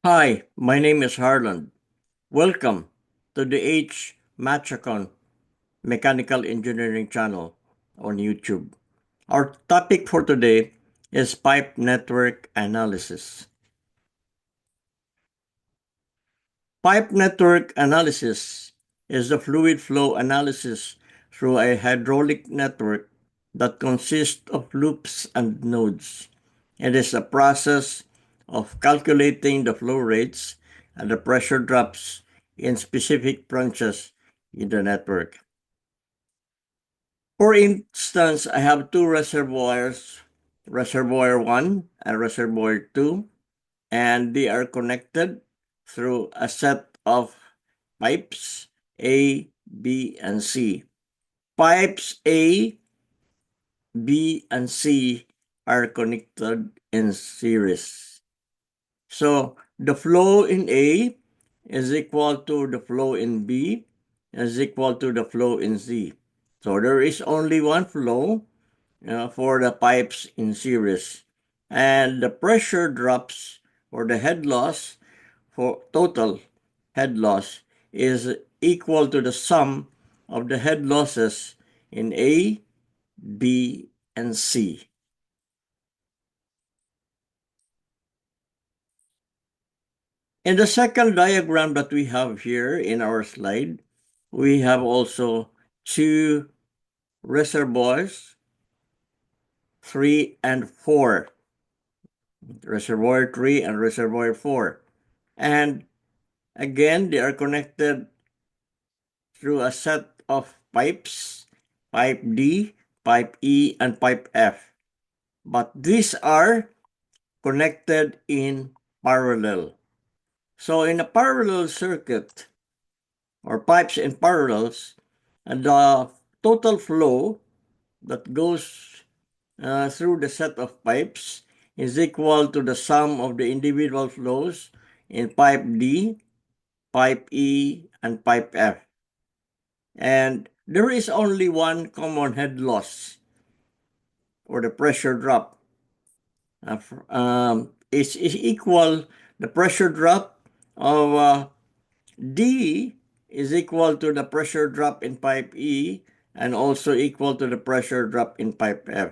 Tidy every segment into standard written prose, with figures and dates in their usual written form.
Hi, my name is Harland. Welcome to the H. Machacon Mechanical Engineering channel on YouTube. Our topic for today is pipe network analysis. Pipe network analysis is the fluid flow analysis through a hydraulic network that consists of loops and nodes. It is a process of calculating the flow rates and the pressure drops in specific branches in the network. For instance, I have two reservoirs, reservoir 1 and reservoir 2, and they are connected through a set of pipes A, B, and C. Pipes A, B, and C are connected in series. So the flow in A is equal to the flow in B is equal to the flow in C. So there is only one flow for the pipes in series. And the pressure drops or the head loss for total head loss is equal to the sum of the head losses in A, B, and C. In the second diagram that we have here in our slide, we have also two reservoirs, 3 and 4. Reservoir 3 and reservoir 4. And again, they are connected through a set of pipes, pipe D, pipe E, and pipe F. But these are connected in parallel. So in a parallel circuit, or pipes in parallels, and the total flow that goes through the set of pipes is equal to the sum of the individual flows in pipe D, pipe E, and pipe F. And there is only one common head loss, or the pressure drop. Is equal, the pressure drop of D is equal to the pressure drop in pipe E and also equal to the pressure drop in pipe F.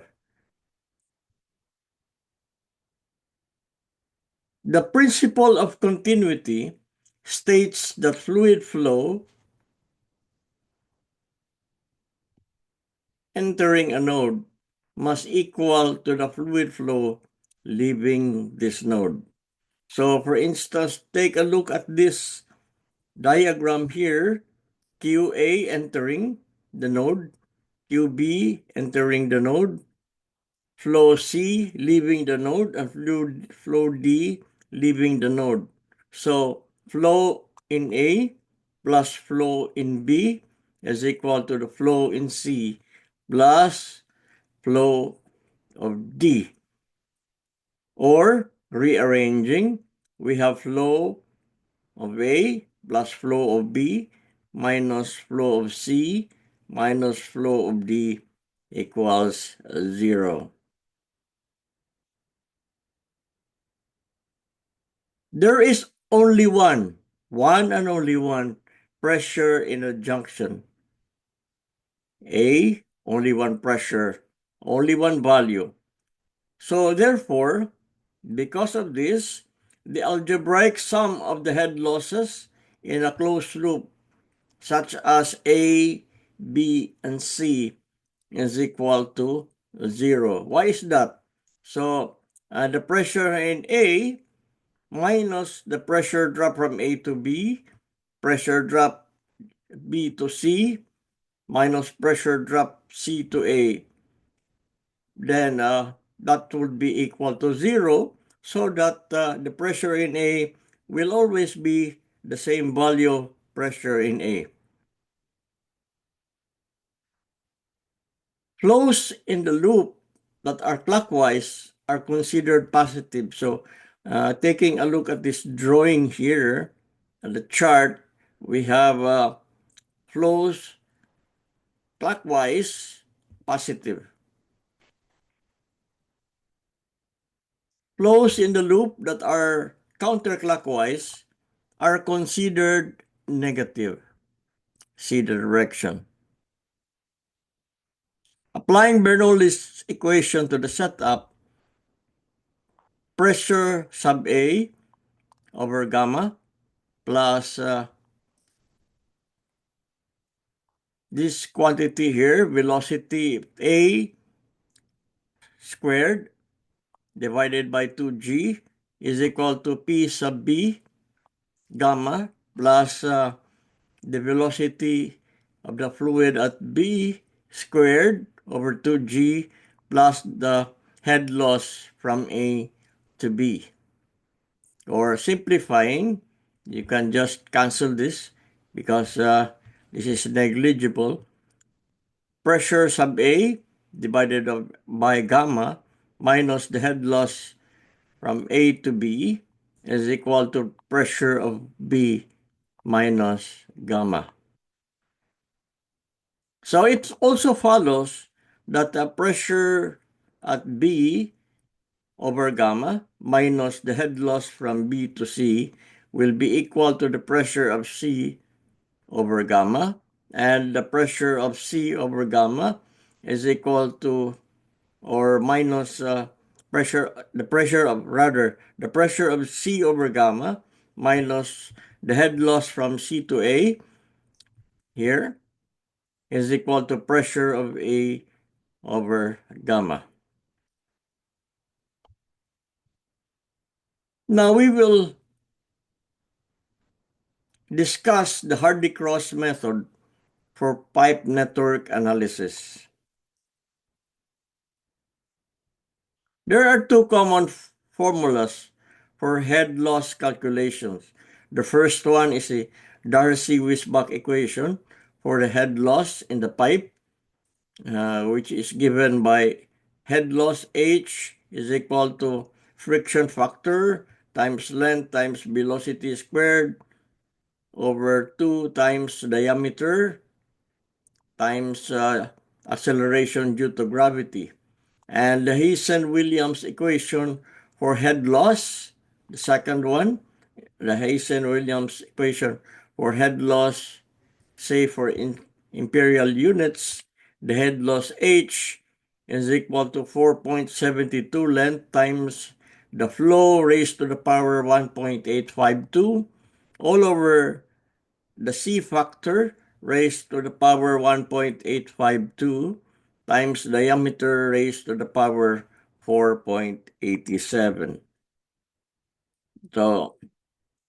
The principle of continuity states that fluid flow entering a node must equal to the fluid flow leaving this node. So for instance, take a look at this diagram here, QA entering the node, QB entering the node, flow C leaving the node, and flow D leaving the node. So flow in A plus flow in B is equal to the flow in C plus flow of D. Or rearranging, we have flow of A plus flow of B minus flow of C minus flow of D equals 0. There is only one and only one pressure in a junction. A, only one pressure, only one value. So therefore, because of this, the algebraic sum of the head losses in a closed loop, such as A, B, and C, is equal to 0. Why is that? So the pressure in A minus the pressure drop from A to B, pressure drop B to C, minus pressure drop C to A. Then that would be equal to 0, so that the pressure in A will always be the same value of pressure in A. Flows in the loop that are clockwise are considered positive. So taking a look at this drawing here, the chart, we have flows clockwise positive. Flows in the loop that are counterclockwise are considered negative. See the direction. Applying Bernoulli's equation to the setup, pressure sub A over gamma plus this quantity here, velocity A squared divided by 2g is equal to P sub B gamma plus the velocity of the fluid at B squared over 2g plus the head loss from A to B. Or simplifying, you can just cancel this because this is negligible. Pressure sub A divided by gamma minus the head loss from A to B is equal to pressure of B minus gamma. So it also follows that the pressure at B over gamma minus the head loss from B to C will be equal to the pressure of C over gamma, and the pressure of C over gamma is equal to or minus the pressure of C over gamma minus the head loss from C to A here is equal to pressure of A over gamma. Now we will discuss the Hardy-Cross method for pipe network analysis. There are two common formulas for head loss calculations. The first one is a Darcy-Weisbach equation for the head loss in the pipe, which is given by head loss H is equal to friction factor times length times velocity squared over 2 times diameter times acceleration due to gravity. And the Hazen-Williams equation for head loss, the second one, the Hazen-Williams equation for head loss, say for imperial units, the head loss H is equal to 4.72 length times the flow raised to the power 1.852 all over the C factor raised to the power 1.852 times diameter raised to the power 4.87. So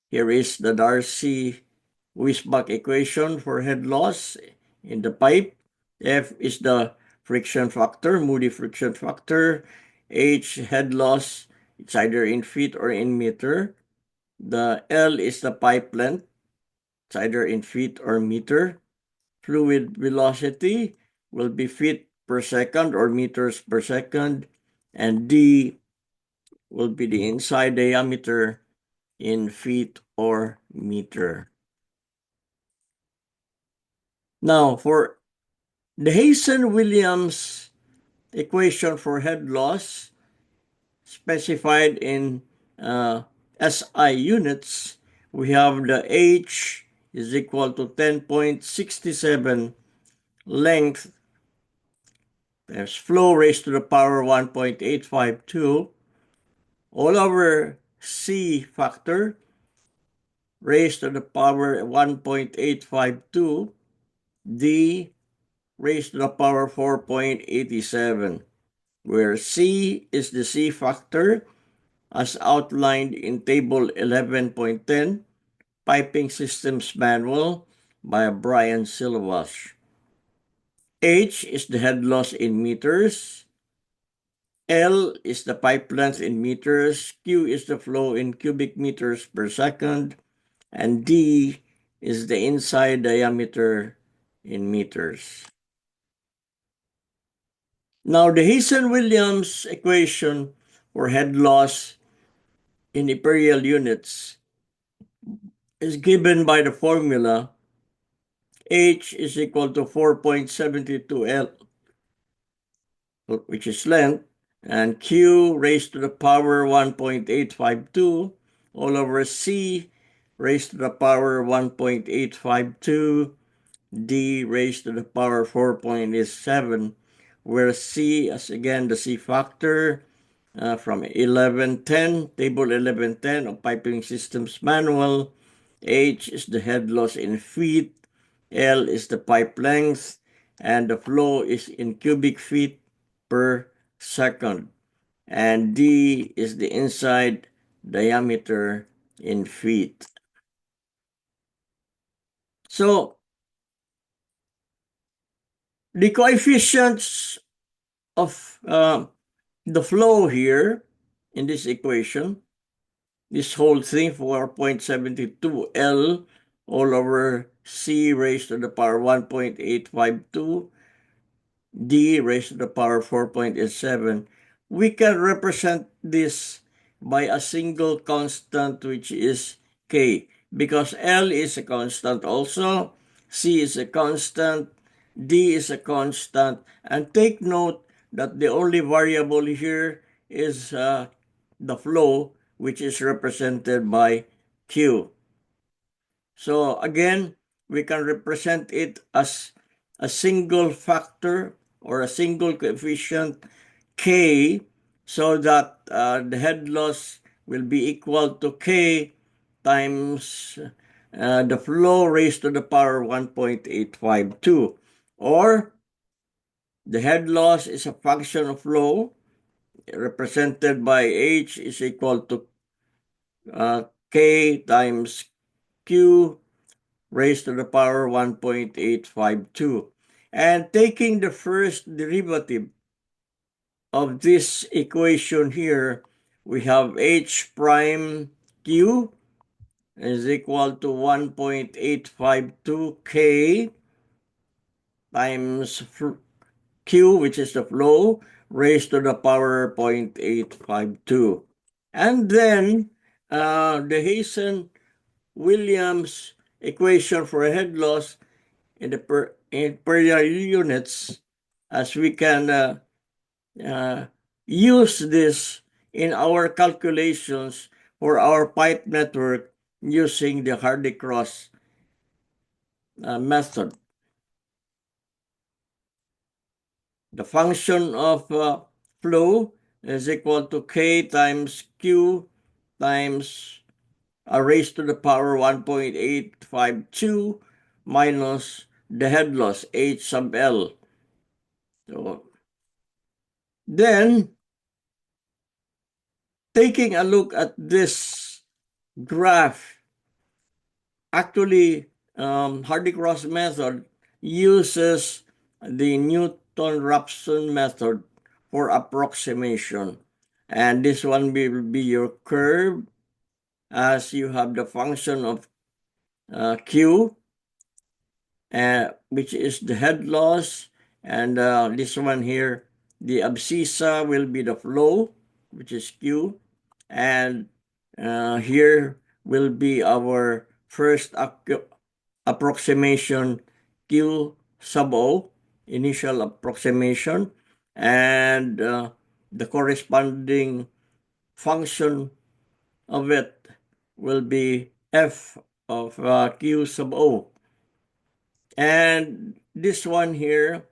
here is the Darcy-Weisbach equation for head loss in the pipe. F is the friction factor, Moody friction factor. H, head loss, it's either in feet or in meter. The L is the pipe length, it's either in feet or meter. Fluid velocity will be feet per second or meters per second. And D will be the inside diameter in feet or meter. Now, for the Hazen-Williams equation for head loss specified in SI units, we have the H is equal to 10.67 length times flow raised to the power 1.852 all over C factor raised to the power 1.852 D raised to the power 4.87, where C is the C factor as outlined in Table 11.10, Piping Systems Manual by Brian Silvash. H is the head loss in meters. L is the pipe length in meters. Q is the flow in cubic meters per second. And D is the inside diameter in meters. Now, the Hazen-Williams equation for head loss in imperial units is given by the formula H is equal to 4.72 L, which is length, and Q raised to the power 1.852 all over C raised to the power 1.852, D raised to the power 4.87, where C is again the C factor from 1110, table 1110 of Piping Systems Manual. H is the head loss in feet, L is the pipe length, and the flow is in cubic feet per second. And D is the inside diameter in feet. So the coefficients of the flow here in this equation, this whole thing, 4.72 L all over C raised to the power 1.852 D raised to the power 4.87, we can represent this by a single constant, which is K, because L is a constant also, C is a constant, D is a constant, and take note that the only variable here is the flow, which is represented by Q. So again, we can represent it as a single factor or a single coefficient K, so that the head loss will be equal to K times the flow raised to the power 1.852. Or the head loss is a function of flow represented by H is equal to K times Q raised to the power 1.852. And taking the first derivative of this equation here, we have H prime Q is equal to 1.852 K times Q, which is the flow, raised to the power 0.852. And then the Hazen-Williams equation for head loss in the per units, as we can use this in our calculations for our pipe network using the Hardy-Cross method. The function of flow is equal to K times Q times raised to the power 1.852 minus the head loss, H sub L. So then, taking a look at this graph, actually, Hardy-Cross method uses the Newton-Raphson method for approximation. And this one will be your curve, as you have the function of Q, which is the head loss, and this one here, the abscissa will be the flow, which is Q, and here will be our first approximation, Q sub O, initial approximation, and the corresponding function of it will be F of Q sub O. And this one here,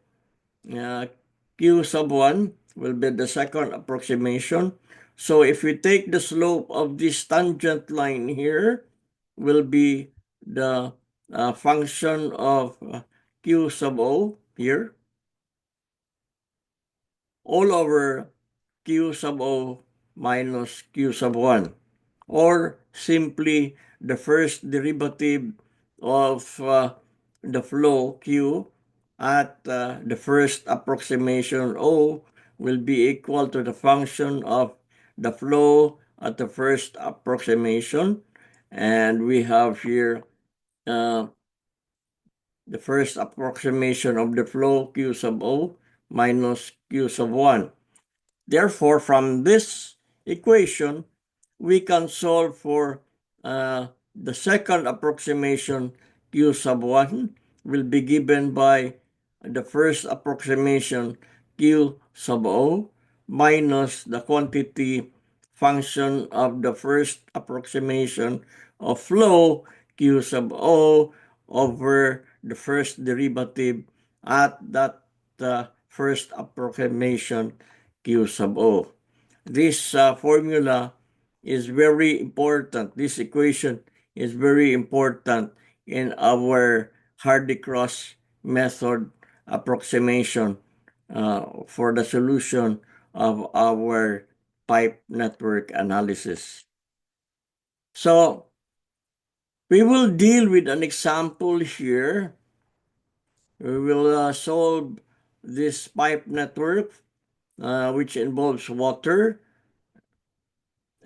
Q sub 1 will be the second approximation. So if we take the slope of this tangent line here, will be the function of Q sub O here, all over Q sub O minus Q sub 1, or simply the first derivative of the flow Q at the first approximation O will be equal to the function of the flow at the first approximation. And we have here the first approximation of the flow Q sub O minus Q sub 1. Therefore, from this equation, we can solve for the second approximation, Q sub 1, will be given by the first approximation, Q sub O, minus the quantity function of the first approximation of flow, Q sub O, over the first derivative at that first approximation, Q sub O. This formula is very important. This equation is very important in our Hardy-Cross method approximation for the solution of our pipe network analysis. So we will deal with an example here. We will solve this pipe network which involves water,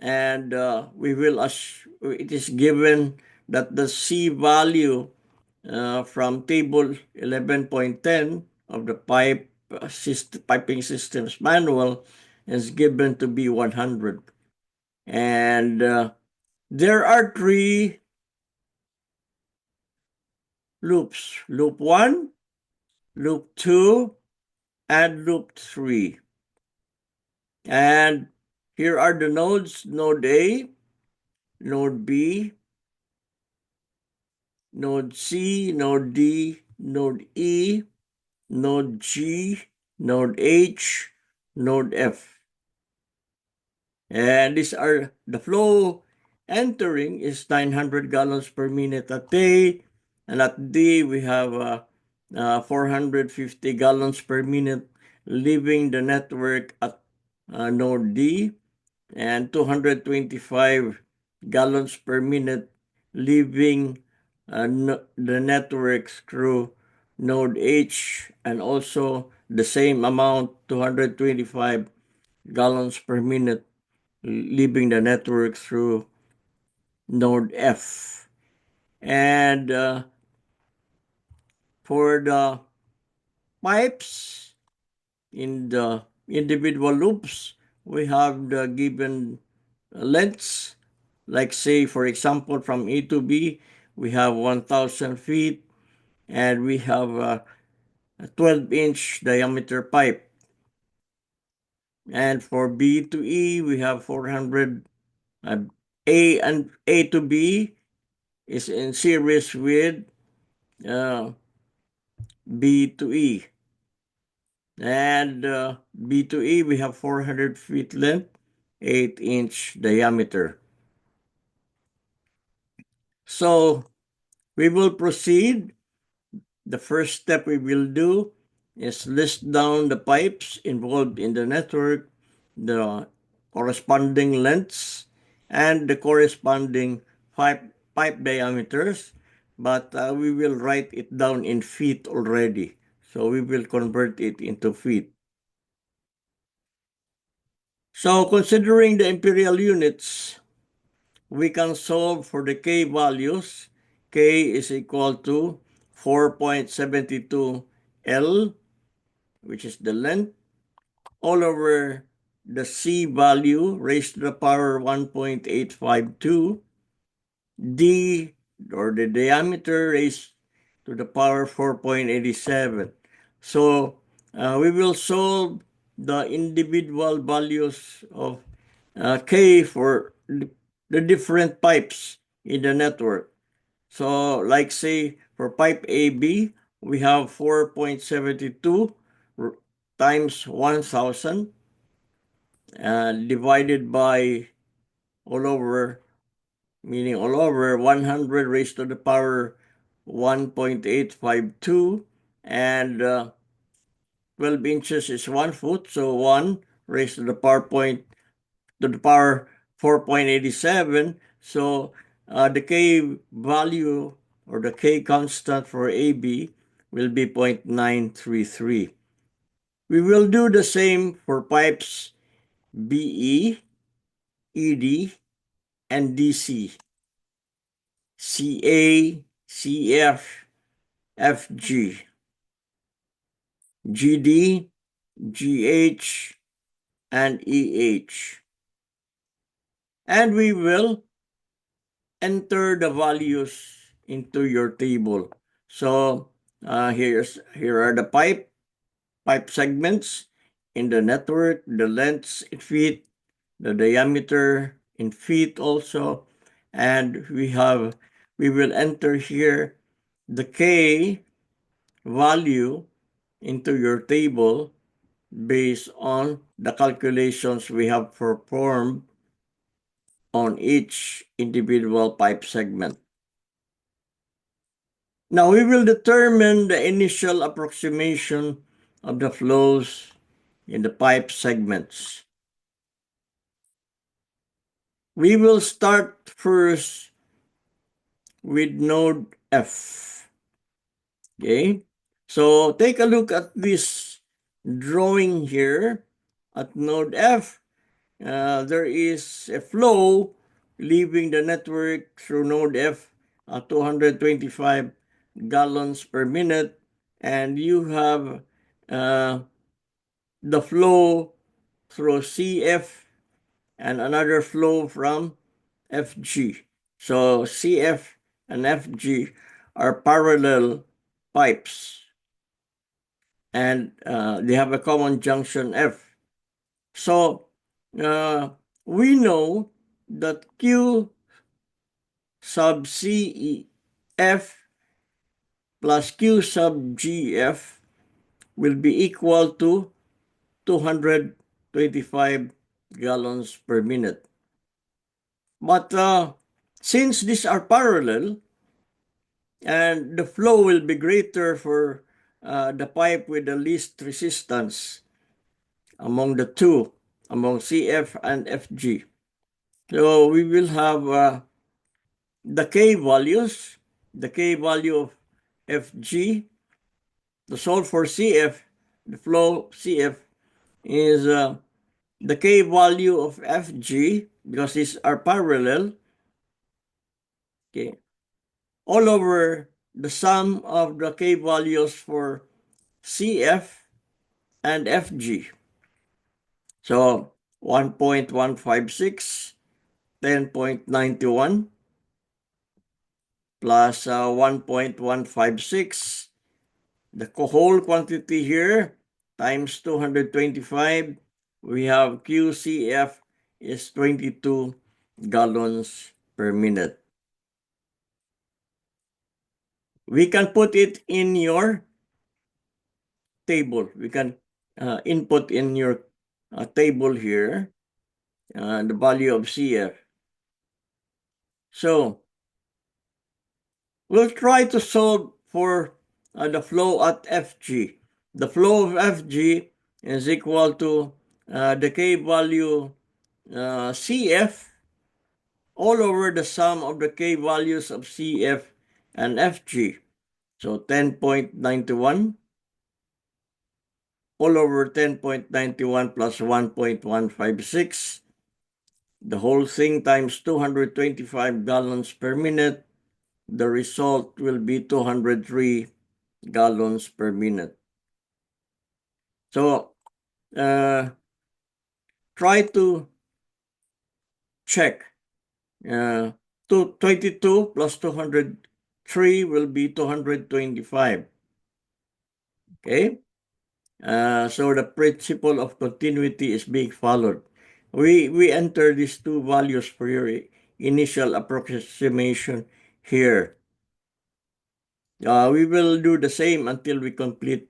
and it is given that the C value from table 11.10 of the piping systems manual is given to be 100. And there are 3 loops: loop 1, loop 2, and loop 3. And here are the nodes: node A, node B, node C, node D, node E, node G, node H, node F. And these are the flow entering is 900 gallons per minute at A, and at D we have 450 gallons per minute leaving the network at node D, and 225 gallons per minute leaving the network through node H, and also the same amount, 225 gallons per minute leaving the network through node F. And for the pipes in the individual loops, we have the given lengths. Like, say, for example, from A to B, we have 1,000 feet, and we have a 12-inch diameter pipe. And for B to E, we have 400. A to B is in series with B to E. And B to E, we have 400 feet length, 8-inch diameter. So we will proceed. The first step we will do is list down the pipes involved in the network, the corresponding lengths, and the corresponding pipe diameters. But we will write it down in feet already. So we will convert it into feet. So considering the imperial units, we can solve for the K values. K is equal to 4.72 L, which is the length, all over the C value raised to the power 1.852, D, or the diameter, raised to the power 4.87. So we will solve the individual values of K for the different pipes in the network. So like, say, for pipe AB, we have 4.72 times 1,000 divided by all over, meaning all over 100 raised to the power 1.852, and 12 inches is 1 foot, so 1 raised to the power 4.87. So the K value, or the K constant for AB, will be 0.933. We will do the same for pipes BE, ED, and DC, CA, CF, FG, GD, GH, and EH. And we will enter the values into your table. So here are the pipe segments in the network, the lengths in feet, the diameter in feet also, and we will enter here the K value into your table based on the calculations we have performed on each individual pipe segment. Now we will determine the initial approximation of the flows in the pipe segments. We will start first with node F. Okay, so take a look at this drawing here at node F. There is a flow leaving the network through node F at 225 gallons per minute, and you have the flow through CF and another flow from FG. So CF and FG are parallel pipes, and they have a common junction F. So we know that Q sub CF plus Q sub GF will be equal to 225 gallons per minute. But since these are parallel, and the flow will be greater for the pipe with the least resistance among the two, among CF and FG. So we will have the K values, the K value of FG, the solve for CF, the flow CF is the K value of FG, because these are parallel, okay, all over the sum of the K values for CF and FG. So 1.156, 10.91 plus 1.156, the whole quantity here times 225, we have QCF is 22 gallons per minute. We can put it in your table. We can input in your table here the value of CF. So we'll try to solve for the flow at FG. The flow of FG is equal to the K value CF all over the sum of the K values of CF and FG. So 10.91 all over 10.91 plus 1.156. The whole thing times 225 gallons per minute. The result will be 203 gallons per minute. So try to check. 22 plus 203 will be 225. Okay? So the principle of continuity is being followed. We enter these two values for your initial approximation here. We will do the same until we complete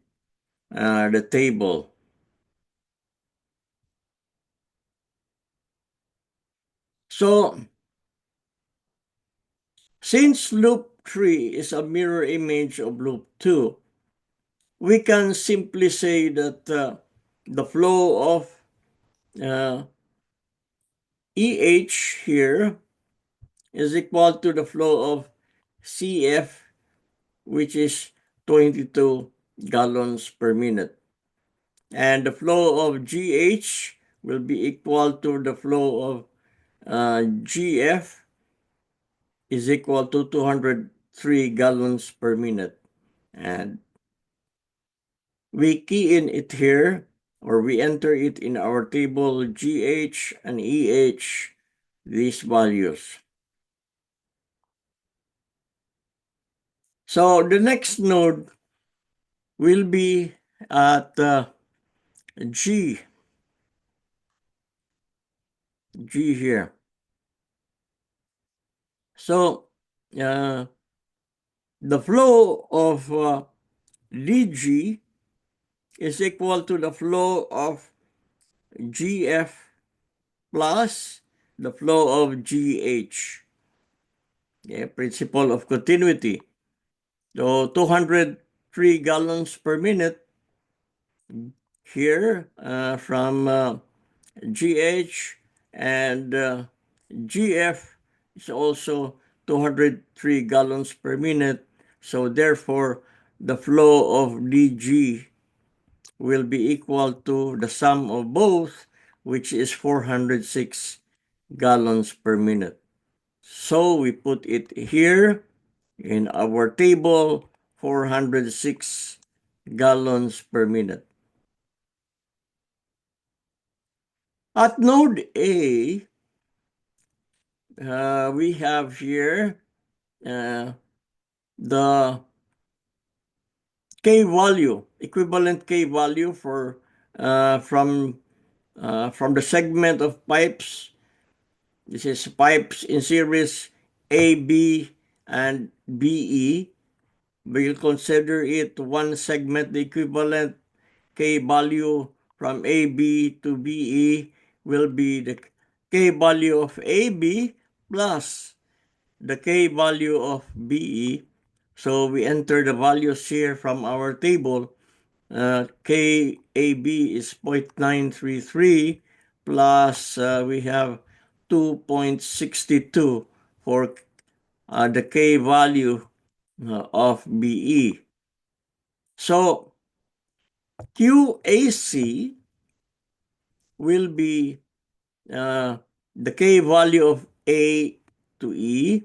the table. So, since loop 3 is a mirror image of loop 2, we can simply say that the flow of EH here is equal to the flow of CF, which is 22 gallons per minute. And the flow of GH will be equal to the flow of GF is equal to 203 gallons per minute. And we key in it here, or we enter it in our table GH and EH, these values. So the next node will be at G. G here. So the flow of dg is equal to the flow of gf plus the flow of gh. Yeah, principle of continuity. So 203 gallons per minute here from GH, and GF is also 203 gallons per minute. So therefore, the flow of DG will be equal to the sum of both, which is 406 gallons per minute. So we put it here in our table, 406 gallons per minute. At node A, we have here the K value, equivalent K value for from the segment of pipes. This is pipes in series A, B, and BE. We'll consider it one segment. The equivalent K value from AB to BE will be the K value of AB plus the K value of BE. So we enter the values here from our table. KAB is 0.933 plus we have 2.62 for the K value of BE. So QAC will be the K value of A to E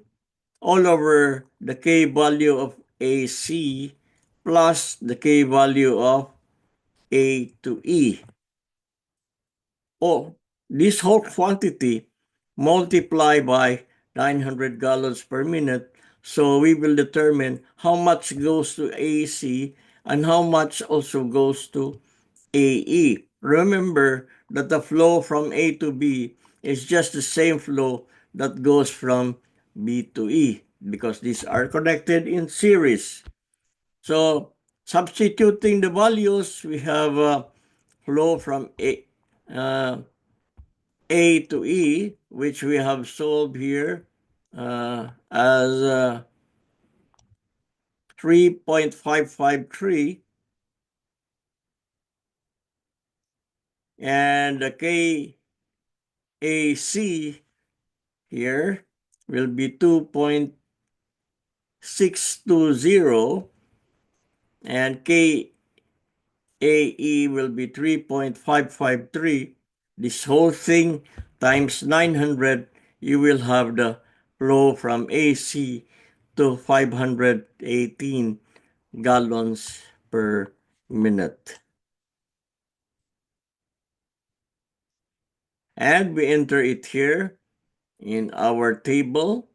all over the K value of AC plus the K value of A to E. Oh, this whole quantity multiply by 900 gallons per minute. So we will determine how much goes to AC and how much also goes to AE. Remember that the flow from A to B is just the same flow that goes from B to E because these are connected in series. So substituting the values, we have flow from uh, A to E, which we have solved here as 3.553, and the KAC here will be 2.620, and KAE will be 3.553. This whole thing times 900, you will have the flow from AC to 518 gallons per minute. And we enter it here in our table.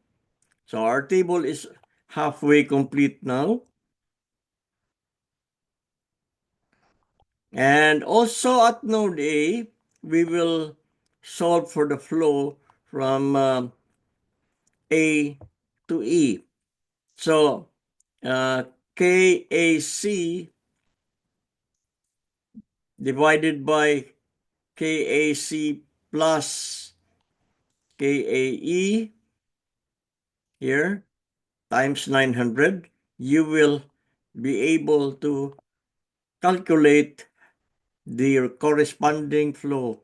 So our table is halfway complete now. And also at node A, we will solve for the flow from A to E. So KAC divided by KAC plus KAE here times 900, you will be able to calculate the corresponding flow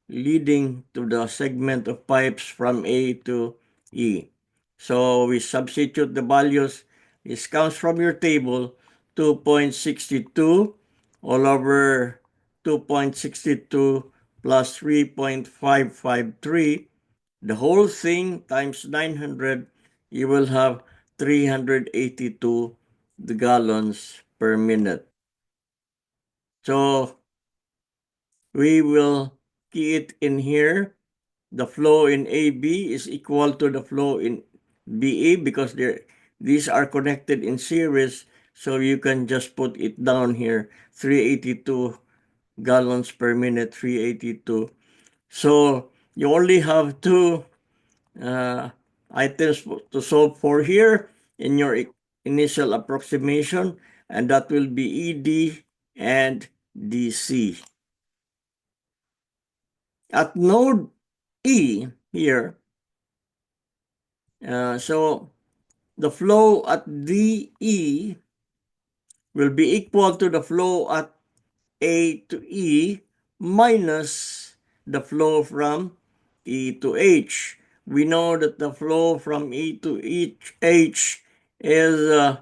leading to the segment of pipes from A to E. So we substitute the values. This comes from your table, 2.62 all over 2.62 plus 3.553. The whole thing times 900, you will have 382 gallons per minute. So we will key it in here. The flow in AB is equal to the flow in BE because these are connected in series. So you can just put it down here, 382 gallons per minute, 382. So You only have two items to solve for here in your initial approximation, and that will be ED and DC. At node E here, so the flow at DE will be equal to the flow at A to E minus the flow from E to H. We know that the flow from E to H is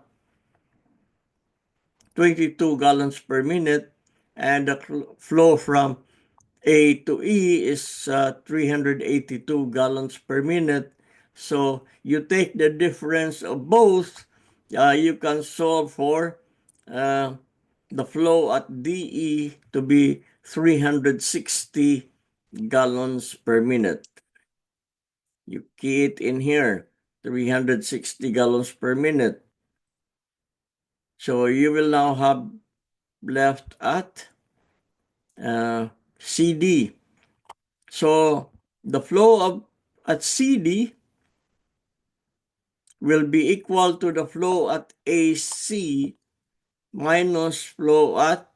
22 gallons per minute, and the flow from A to E is 382 gallons per minute. So you take the difference of both, you can solve for the flow at DE to be 360 gallons per minute. You key it in here, 360 gallons per minute. So you will now have left at CD. So the flow of at CD will be equal to the flow at AC minus flow at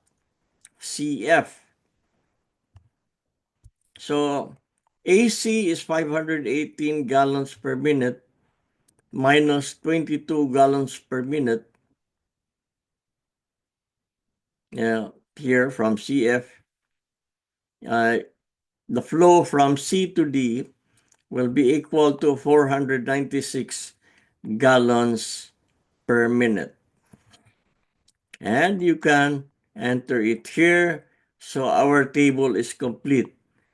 CF. So AC is 518 gallons per minute minus 22 gallons per minute. Here from CF, the flow from C to D will be equal to 496 gallons per minute. And you can enter it here. So our table is complete.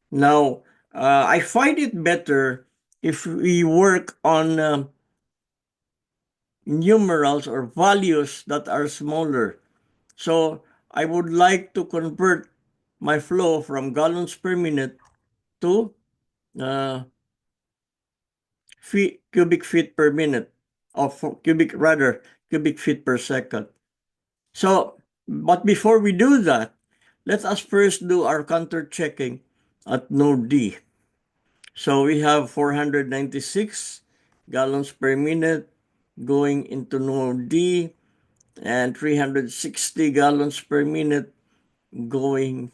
Now, I find it better if we work on numerals or values that are smaller. So I would like to convert my flow from gallons per minute to uh, cubic feet per minute, or cubic feet per second. So, but before we do that, let us first do our counter checking at node D. So we have 496 gallons per minute going into node D, and 360 gallons per minute going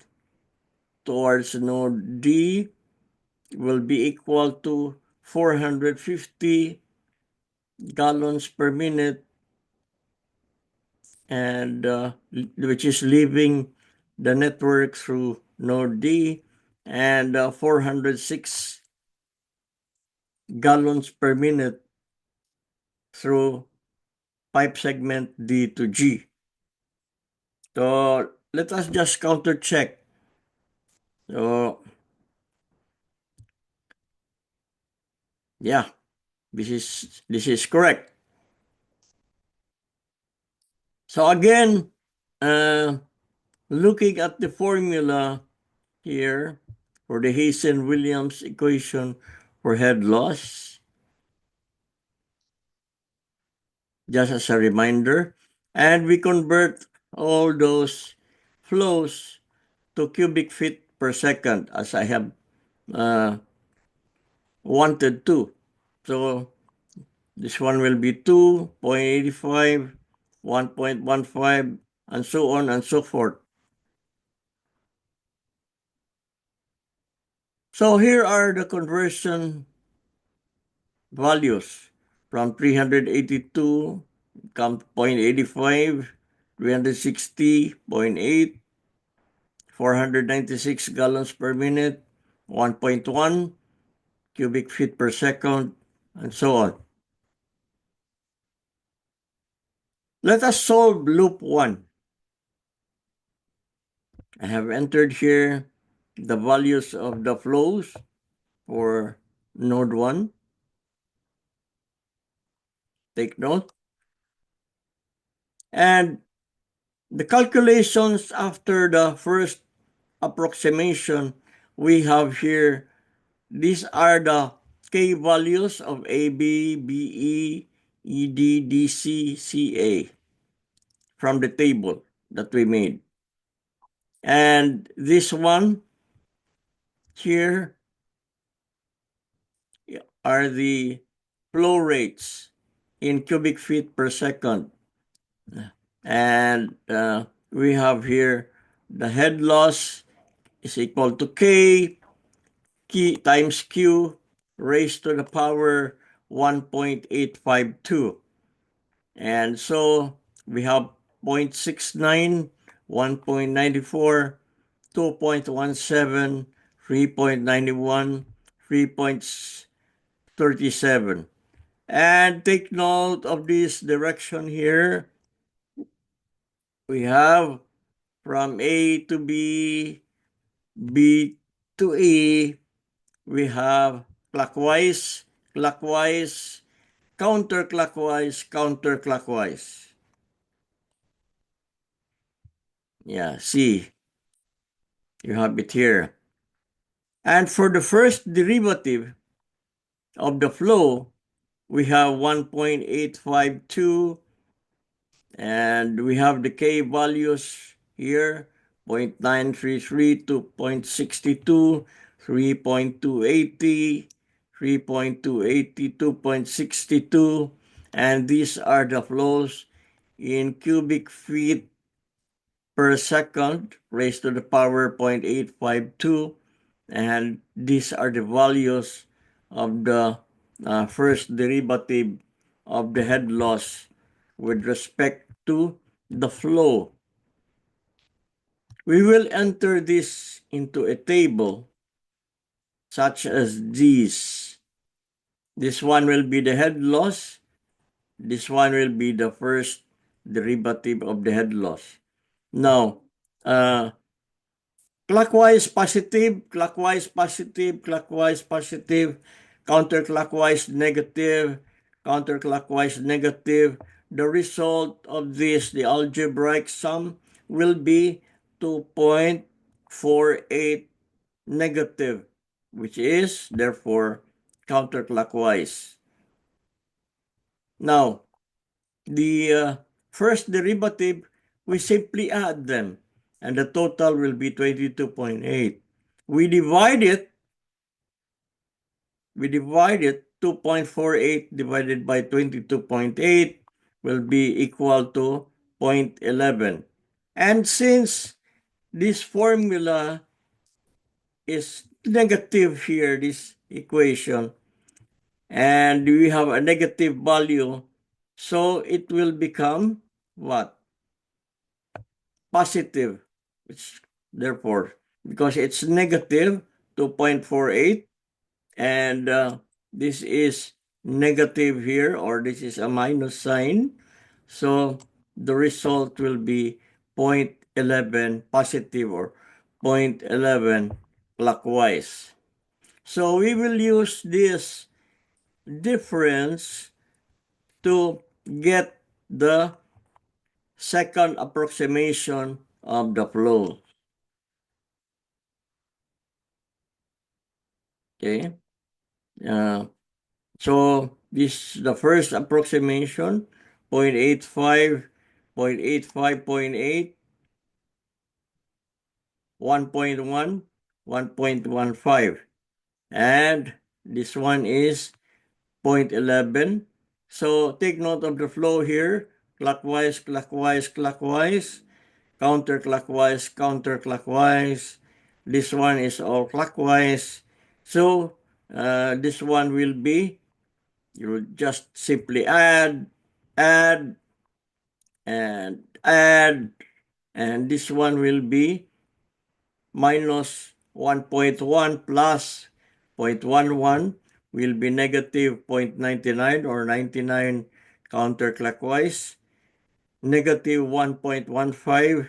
towards node D will be equal to 450 gallons per minute, and which is leaving the network through node D, and 406 gallons per minute through pipe segment D to G. So let us just counter check. So yeah, this is correct. So again, looking at the formula here for the Hazen-Williams equation for head loss, just as a reminder, and we convert all those flows to cubic feet per second as I have wanted to. So this one will be 2.85, 1.15, and so on and so forth. So here are the conversion values from 382, 0.85, 360.8, 496 gallons per minute, 1.1 cubic feet per second, and so on. Let us solve loop 1. I have entered here the values of the flows for node 1. Take note. And the calculations after the first approximation we have here, these are the K values of AB, BE, ED, DC, CA from the table that we made. And this one here are the flow rates in cubic feet per second. And we have here the head loss is equal to K times Q raised to the power 1.852. And so we have 0.69, 1.94, 2.17, 3.91, 3.37. And take note of this direction here. We have from A to B, B to E, we have clockwise, clockwise, counterclockwise, counterclockwise. Yeah, see, you have it here. And for the first derivative of the flow, we have 1.852, and we have the K values here, 0.933 to 0.62, 3.280, 3.280, 2.62, and these are the flows in cubic feet per second raised to the power 0.852, and these are the values of the first derivative of the head loss with respect to the flow. We will enter this into a table such as this. This one will be the head loss. This one will be the first derivative of the head loss. Now, clockwise positive, clockwise positive, clockwise positive, counterclockwise negative, counterclockwise negative. The result of this, the algebraic sum, will be 2.48 negative, which is therefore counterclockwise. Now, the first derivative, we simply add them, and the total will be 22.8. We divide it 2.48 divided by 22.8 will be equal to 0.11. And since this formula is negative here, this equation, and we have a negative value, so it will become what? Positive. It's therefore, because it's negative 2.48, and this is negative here, or this is a minus sign, so the result will be 0.11 positive, or 0.11 clockwise. So we will use this difference to get the second approximation of the flow. Okay. So this is the first approximation, 0.85, 0.85, 0.8, 1.1, 1.15. And this one is 0.11. So take note of the flow here, clockwise, clockwise, clockwise, counterclockwise, counterclockwise. This one is all clockwise. So this one will be, you just simply add, and add, and this one will be minus 1.1 plus 0.11 will be negative 0.99 or 99 counterclockwise. Negative 1.15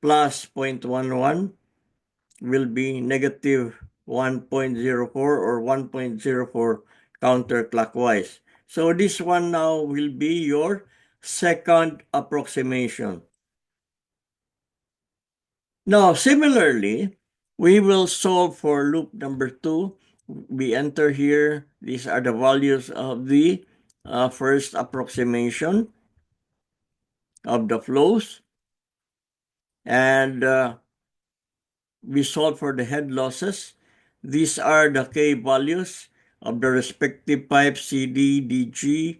plus 0.11 will be negative 1.04 or 1.04 counterclockwise. So this one now will be your second approximation. Now, similarly, we will solve for loop number 2. We enter here, these are the values of the first approximation of the flows. And we solve for the head losses. These are the K values, of the respective pipes CD, DG,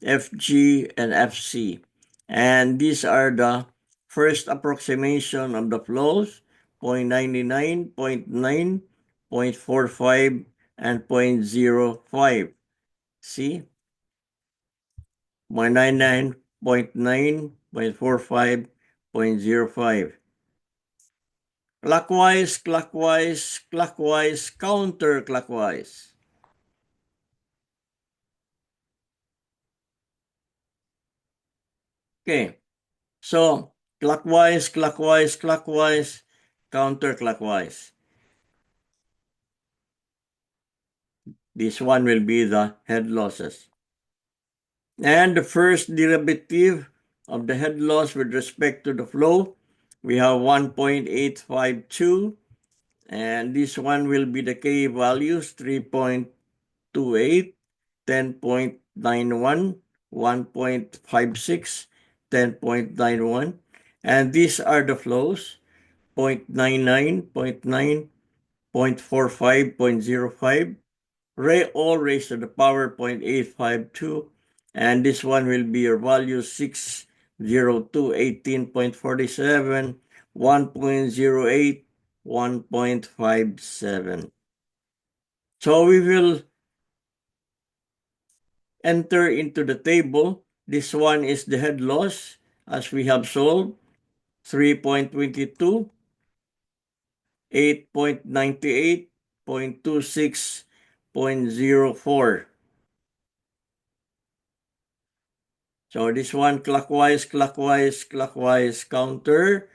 FG, and FC. And these are the first approximation of the flows, 0.99, 0.9, 0.45, and 0.05. See? 0.99, 0.9, 0.45, 0.05. Clockwise, clockwise, clockwise, counterclockwise. Okay, so clockwise, clockwise, clockwise, counterclockwise. This one will be the head losses. And the first derivative of the head loss with respect to the flow, we have 1.852, and this one will be the K values, 3.28, 10.91, 1.56, 10.91, and these are the flows, 0.99, 0.9, 0.45, 0.05, all raised to the power 0.852, and this one will be your value 602, 18.47, 1.08, 1.57. So we will enter into the table. This one is the head loss as we have solved, 3.22, 8.98, 0.26, 0.04. So this one clockwise, clockwise, clockwise, counter,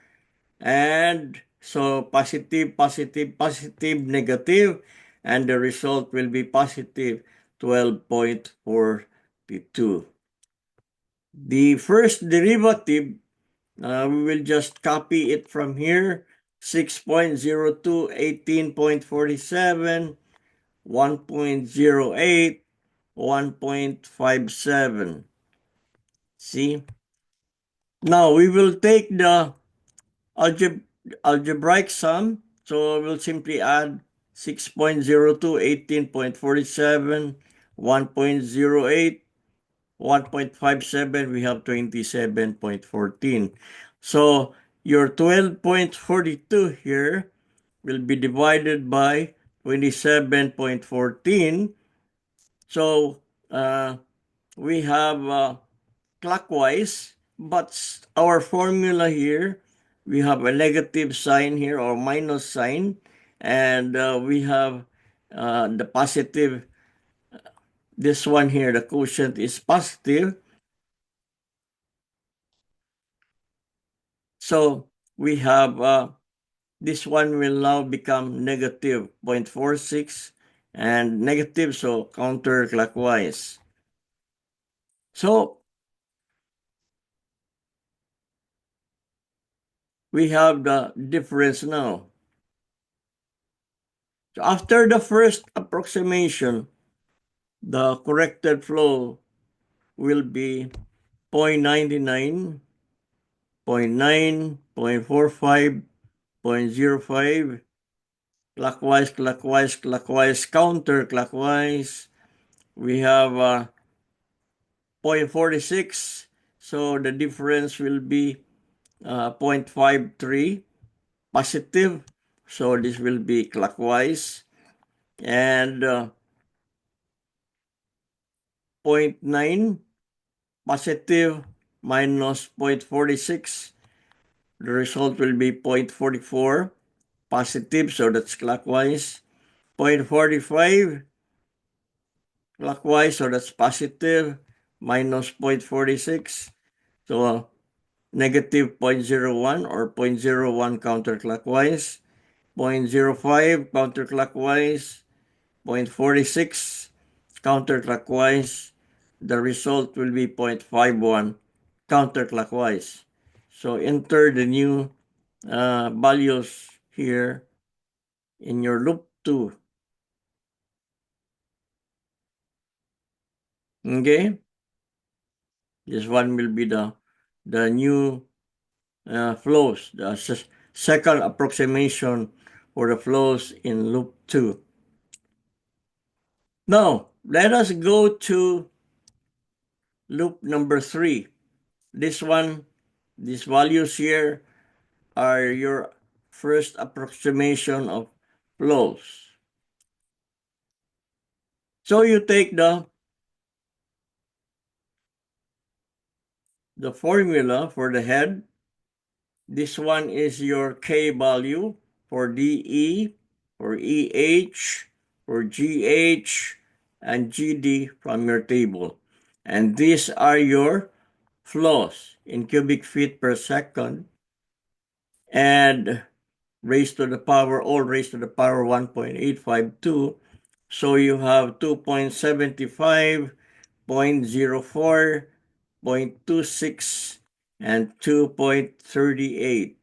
and so positive, positive, positive, negative, and the result will be positive 12.42. The first derivative, we will just copy it from here, 6.02, 18.47, 1.08, 1.57. See? Now we will take the algebraic sum. So we'll simply add 6.02, 18.47, 1.08, 1.57, we have 27.14. So your 12.42 here will be divided by 27.14. So we have clockwise, but our formula here, we have a negative sign here or minus sign, and we have the positive. This one here, the quotient is positive. So we have this one will now become negative 0.46 and negative, so counterclockwise. So we have the difference now. So after the first approximation, the corrected flow will be 0.99, 0.9, 0.45, 0.05, clockwise, clockwise, clockwise, counterclockwise. We have 0.46, so the difference will be 0.53 positive, so this will be clockwise, and 0.9 positive minus 0.46, the result will be 0.44 positive, so that's clockwise, 0.45 clockwise, so that's positive, minus 0.46, so negative 0.01 or 0.01 counterclockwise, 0.05 counterclockwise, 0.46 counterclockwise. The result will be 0.51 counterclockwise. So enter the new values here in your loop 2. Okay? This one will be the new flows, the second approximation for the flows in loop 2. Now, let us go to loop number 3. This one, these values here are your first approximation of flows. So you take the formula for the head. This one is your K value for DE, for EH, for GH, and GD from your table. And these are your flows in cubic feet per second, and raised to the power, all raised to the power 1.852. So you have 2.75, 0.04, 0.26, and 2.38.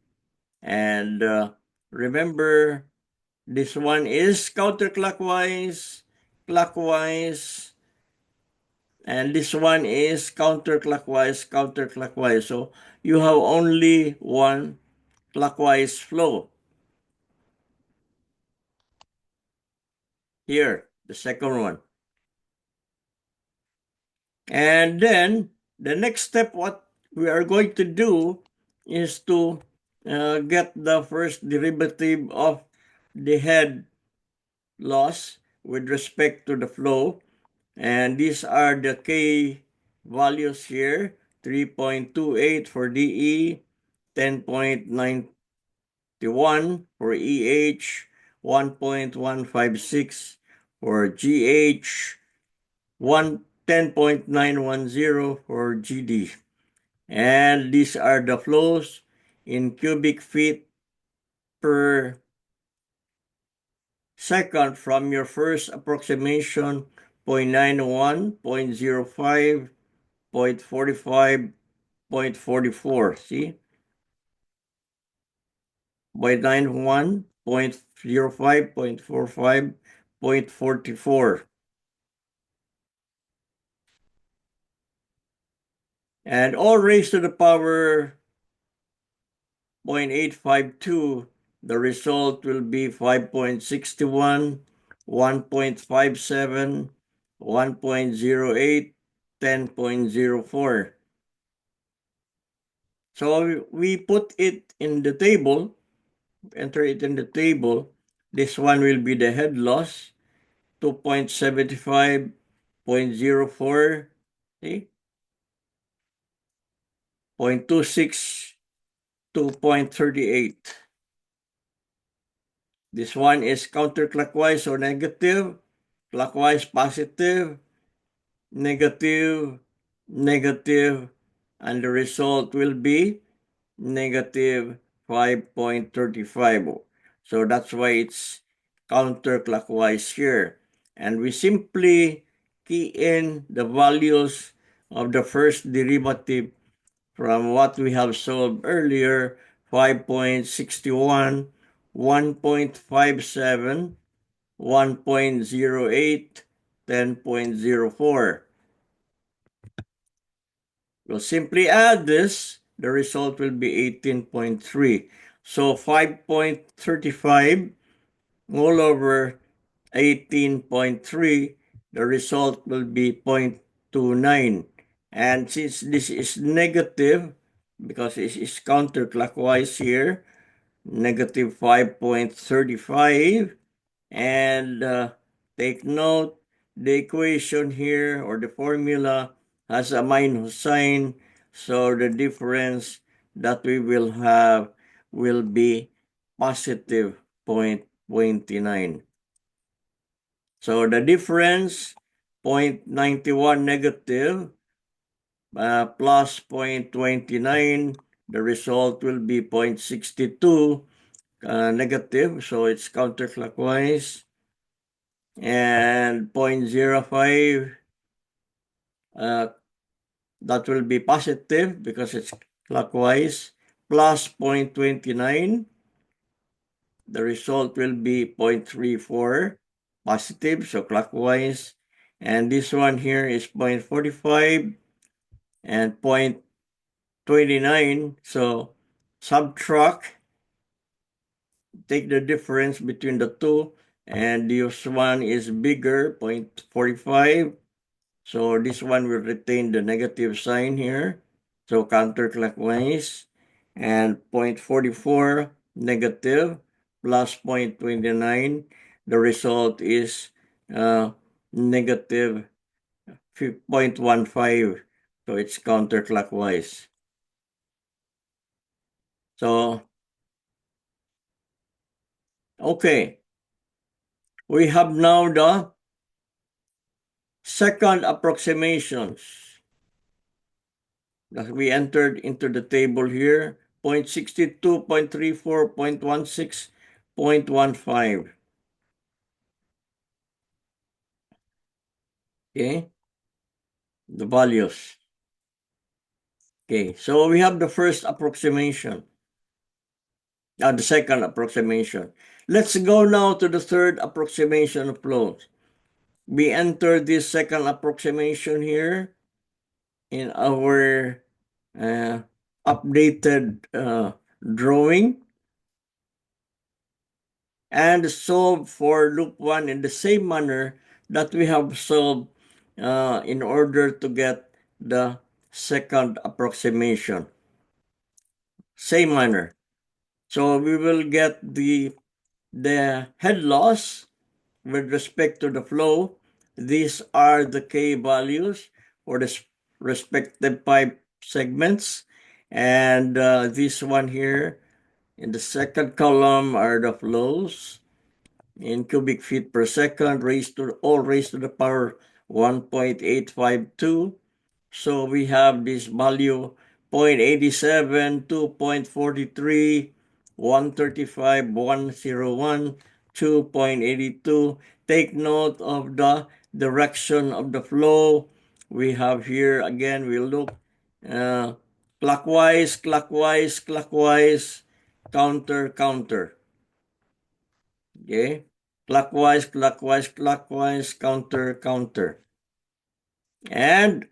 And remember, this one is counterclockwise, clockwise, and this one is counterclockwise, counterclockwise. So you have only one clockwise flow. Here, the second one. And then the next step, what we are going to do is to get the first derivative of the head loss with respect to the flow. And these are the K values here, 3.28 for DE, 10.91 for EH, 1.156 for GH, 10.910 for GD. And these are the flows in cubic feet per second from your first approximation, 0.91, 0.05, 0.45, 0.44. See? 0.91, 0.05, 0.45, 0.44. And all raised to the power 0.852, the result will be 5.61, 1.57, 1.08, 10.04. So we put it in the table, enter it in the table. This one will be the head loss, 2.75, 0.04, see? 0.26 to 0.38. This one is counterclockwise or negative, clockwise positive, negative, negative, and the result will be negative 5.35. So that's why it's counterclockwise here. And we simply key in the values of the first derivative from what we have solved earlier, 5.61, 1.57, 1.08, 10.04. We'll simply add this. The result will be 18.3. So 5.35 all over 18.3, the result will be 0.29. And since this is negative, because it is counterclockwise here, negative 5.35, and take note, the equation here or the formula has a minus sign, so the difference that we will have will be positive 0.29. So the difference, 0.91 negative plus 0.29, the result will be 0.62 negative, so it's counterclockwise, and 0.05 that will be positive because it's clockwise, plus 0.29, the result will be 0.34 positive, so clockwise, and this one here is 0.45 and 0.29, so subtract, take the difference between the two, and this one is bigger, 0.45. So this one will retain the negative sign here. So counterclockwise, and 0.44 negative plus 0.29. The result is negative 0.15. So it's counterclockwise. So, okay. We have now the second approximations that we entered into the table here. 0.62, 0.34, 0.16, 0.15. Okay, the values. Okay, so we have the first approximation, the second approximation. Let's go now to the third approximation of flows. We enter this second approximation here in our updated drawing and solve for loop 1 in the same manner that we have solved in order to get the second approximation. Same manner. So we will get the head loss with respect to the flow. These are the K values for the respective pipe segments. And this one here in the second column are the flows in cubic feet per second, raised to the power 1.852. So we have this value 0.87, 2.43, 135, 101, 2.82. Take note of the direction of the flow. We have here again, we look clockwise, clockwise, clockwise, counter, counter. Okay, clockwise, clockwise, clockwise, counter, counter. And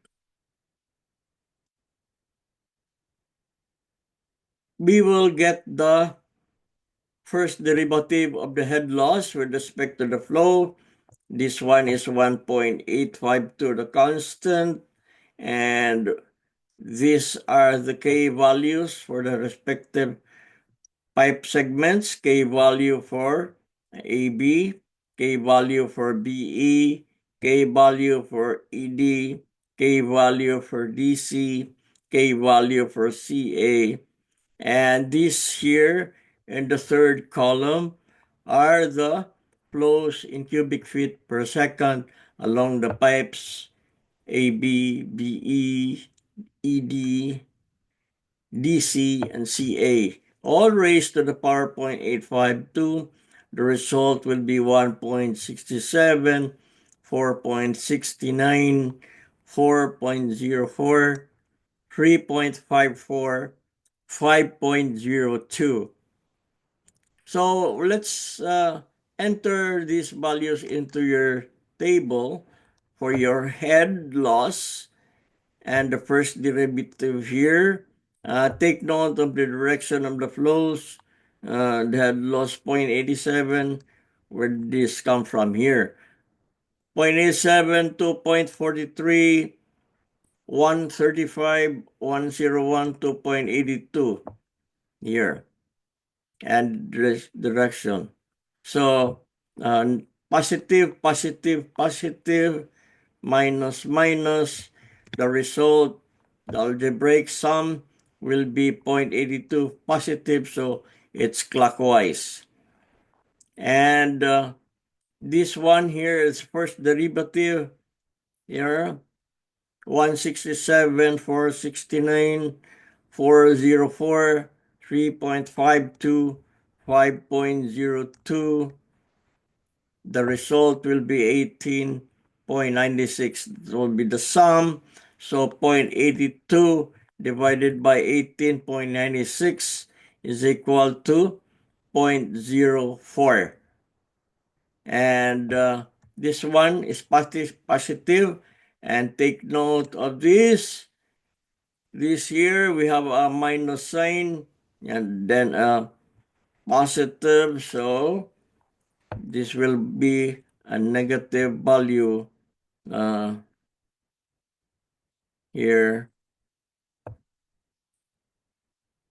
we will get the first derivative of the head loss with respect to the flow. This one is 1.852, the constant, and these are the K values for the respective pipe segments. K value for AB, K value for BE, K value for ED, K value for DC, K value for CA. And these here in the third column are the flows in cubic feet per second along the pipes AB, BE, ED, DC, and CA, all raised to the power 0.852. The result will be 1.67, 4.69, 4.04, 3.54, 5.02. So let's enter these values into your table for your head loss and the first derivative here. Take note of the direction of the flows. The head loss 0.87. Where did this come from here? 0.87, 2.43, 135, 101, 2.82 here. And direction. So positive, positive, positive, minus, minus. The result, the algebraic sum will be 0.82 positive, so it's clockwise. And this one here is first derivative here, 167, 469, 404, 3.52, 5.02. The result will be 18.96. It will be the sum. So 0.82 divided by 18.96 is equal to 0.04. And this one is positive. And take note of this. This here we have a minus sign and then a positive. So this will be a negative value here,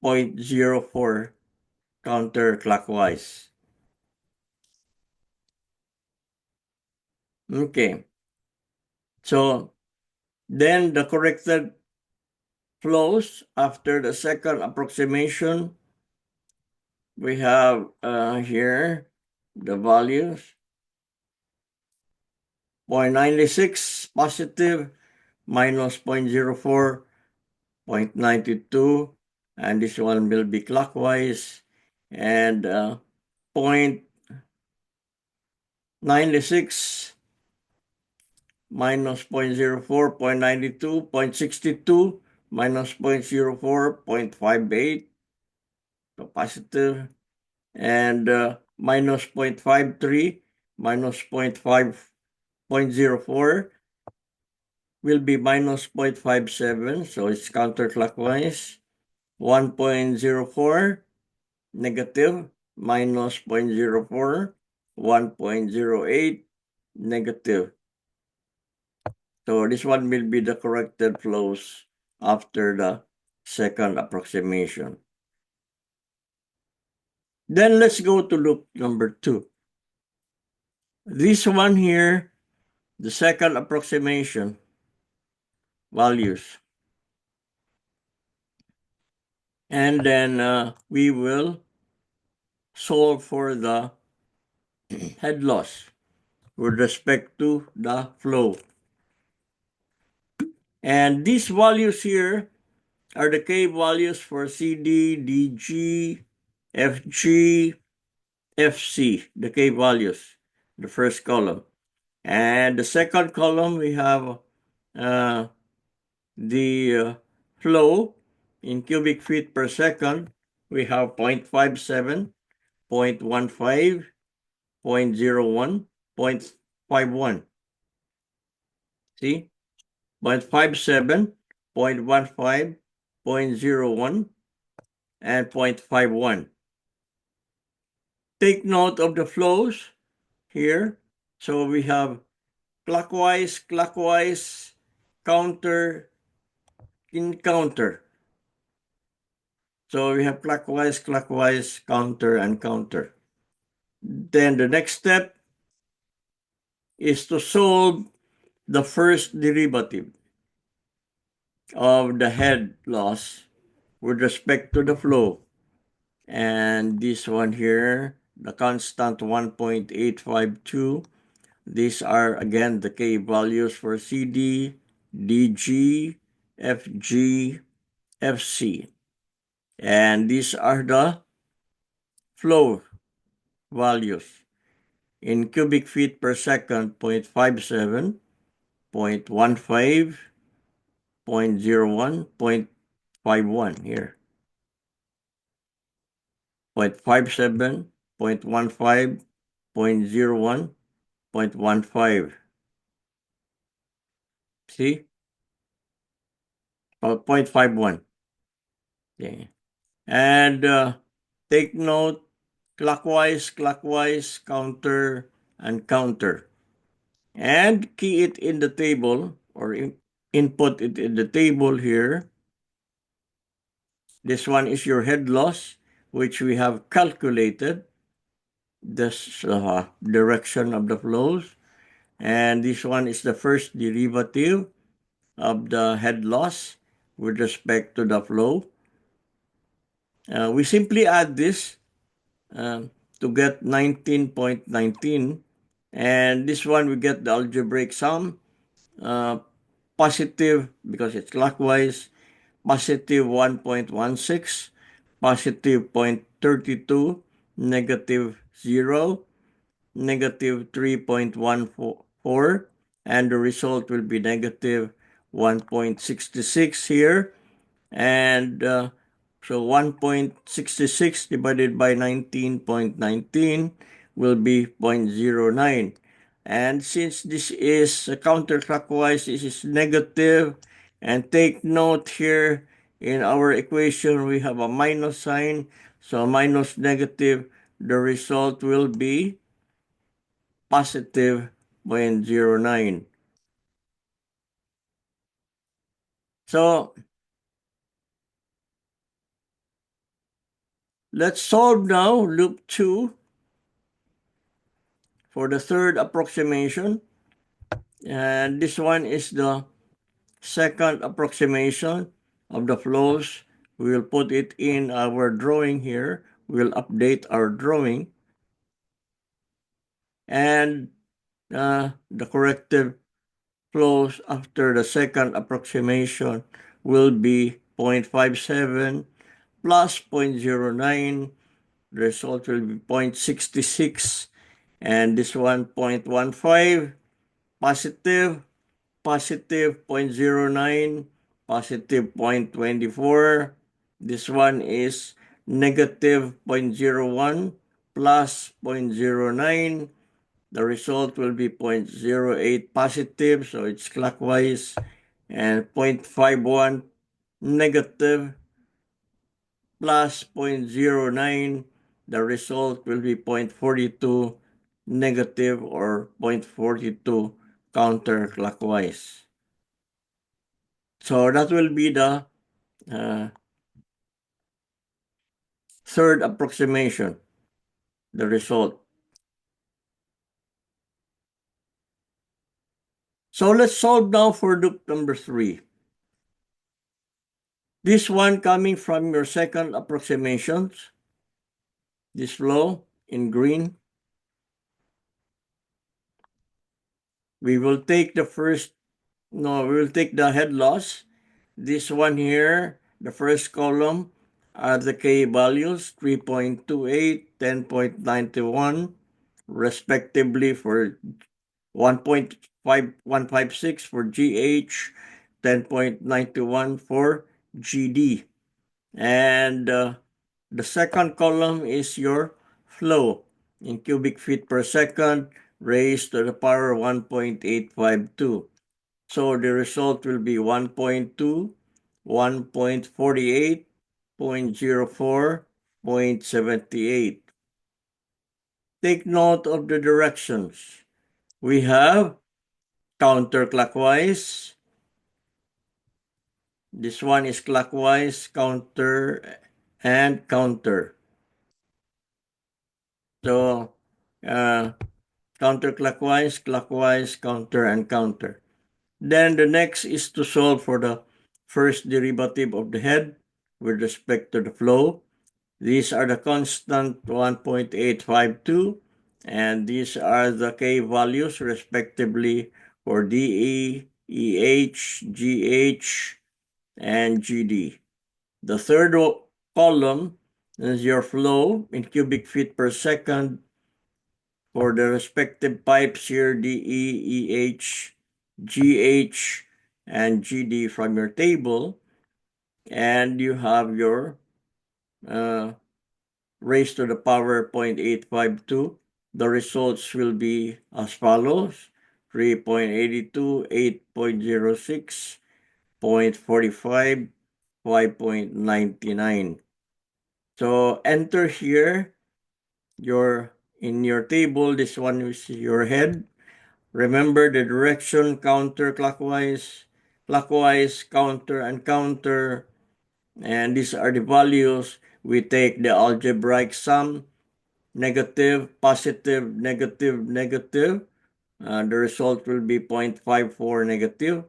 0.04 counterclockwise. Okay. So then the corrected flows after the second approximation, we have here the values 0.96 positive, minus 0.04, 0.92, and this one will be clockwise, and 0.96 minus 0.04, 0.92, 0.62, minus 0.04, 0.58, so positive, and minus 0.53, minus 0.04 will be minus 0.57, so it's counterclockwise. 1.04 negative, minus 0.04, 1.08 negative. So this one will be the corrected flows after the second approximation. Then let's go to loop number 2. This one here, the second approximation values. And then we will solve for the head loss with respect to the flow. And these values here are the K values for CD, DG, FG, FC, the K values, the first column. And the second column, we have the flow in cubic feet per second. We have 0.57, 0.15, 0.01, 0.51. See? 0.57, 0.15, 0.01, and 0.51. Take note of the flows here. So we have clockwise, clockwise, counter, encounter. So we have clockwise, clockwise, counter, and counter. Then the next step is to solve the first derivative of the head loss with respect to the flow. And this one here, the constant 1.852, these are again the K values for CD, DG, FG, FC. And these are the flow values. In cubic feet per second, 0.57, 0.15, 0.01, 0.51 here. 0.57, 0.15, 0.01, 0.15. See? 0.51. Okay. And take note, clockwise, clockwise, counter, and counter. And key it in the table, or input it in the table here. This one is your head loss, which we have calculated. This direction of the flows. And this one is the first derivative of the head loss with respect to the flow. We simply add this to get 19.19, and this one we get the algebraic sum, positive because it's clockwise, positive 1.16, positive 0.32, negative 0, negative 3.14, and the result will be negative 1.66 here. And so 1.66 divided by 19.19 will be 0.09. And since this is counterclockwise, this is negative. And take note here, in our equation, we have a minus sign. So minus negative, the result will be positive 0.09. So let's solve now loop 2 for the third approximation. And this one is the second approximation of the flows. We will put it in our drawing here. We'll update our drawing. And the corrected flows after the second approximation will be 0.57 plus 0.09. The result will be 0.66. And this one 0.15 positive, positive 0.09, positive 0.24. This one is negative 0.01 plus 0.09. The result will be 0.08 positive, so it's clockwise, and 0.51 negative plus 0.09. The result will be 0.42 negative or 0.42 counterclockwise. So that will be the third approximation, the result. So let's solve now for loop number 3. This one coming from your second approximations, this flow in green. We will take the head loss. This one here, the first column, are the K values, 3.28, 10.91, respectively for 1.5156 for GH, 10.91 for GD. And the second column is your flow in cubic feet per second raised to the power 1.852. So the result will be 1.2, 1.48, 0.04, 0.78. Take note of the directions. We have counterclockwise. This one is clockwise, counter, and counter. So counterclockwise, clockwise, counter, and counter. Then the next is to solve for the first derivative of the head with respect to the flow. These are the constant 1.852, and these are the K values respectively for DE, EH, GH, and GD. The third column is your flow in cubic feet per second for the respective pipes here, DE, EH, GH, and GD from your table. And you have your raised to the power 0.852. The results will be as follows: 3.82, 8.06, 0.45, 5.99. So enter here in your table. This one is your head. Remember the direction: counterclockwise, clockwise, counter, and counter. And these are the values. We take the algebraic sum, negative, positive, negative, negative. The result will be 0.54 negative.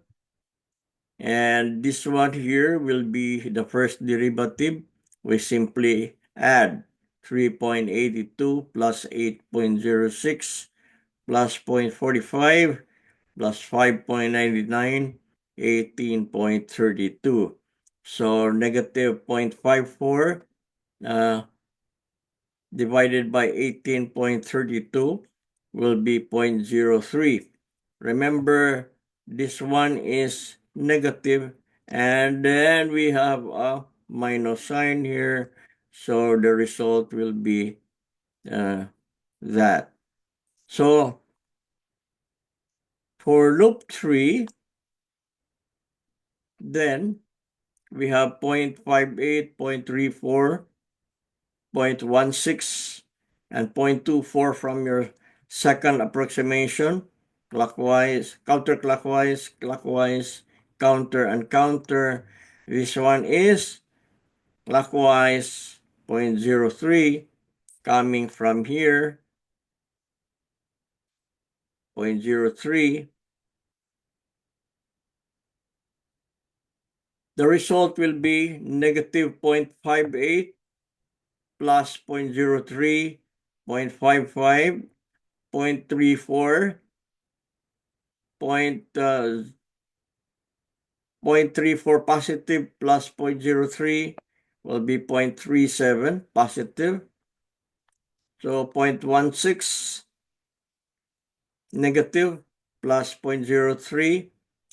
And this one here will be the first derivative. We simply add 3.82 plus 8.06 plus 0.45 plus 5.99, 18.32. So negative 0.54 divided by 18.32 will be 0.03. Remember, this one is negative, and then we have a minus sign here, so the result will be that. So for loop 3, then we have 0.58, 0.34, 0.16, and 0.24 from your Second approximation, clockwise, counterclockwise, clockwise, counter and counter. This one is clockwise 0.03 coming from here, 0.03. The result will be negative 0.58 plus 0.03, 0.55, 0.34, 0.34 positive plus 0.03 will be 0.37 positive. So 0.16 negative plus 0.03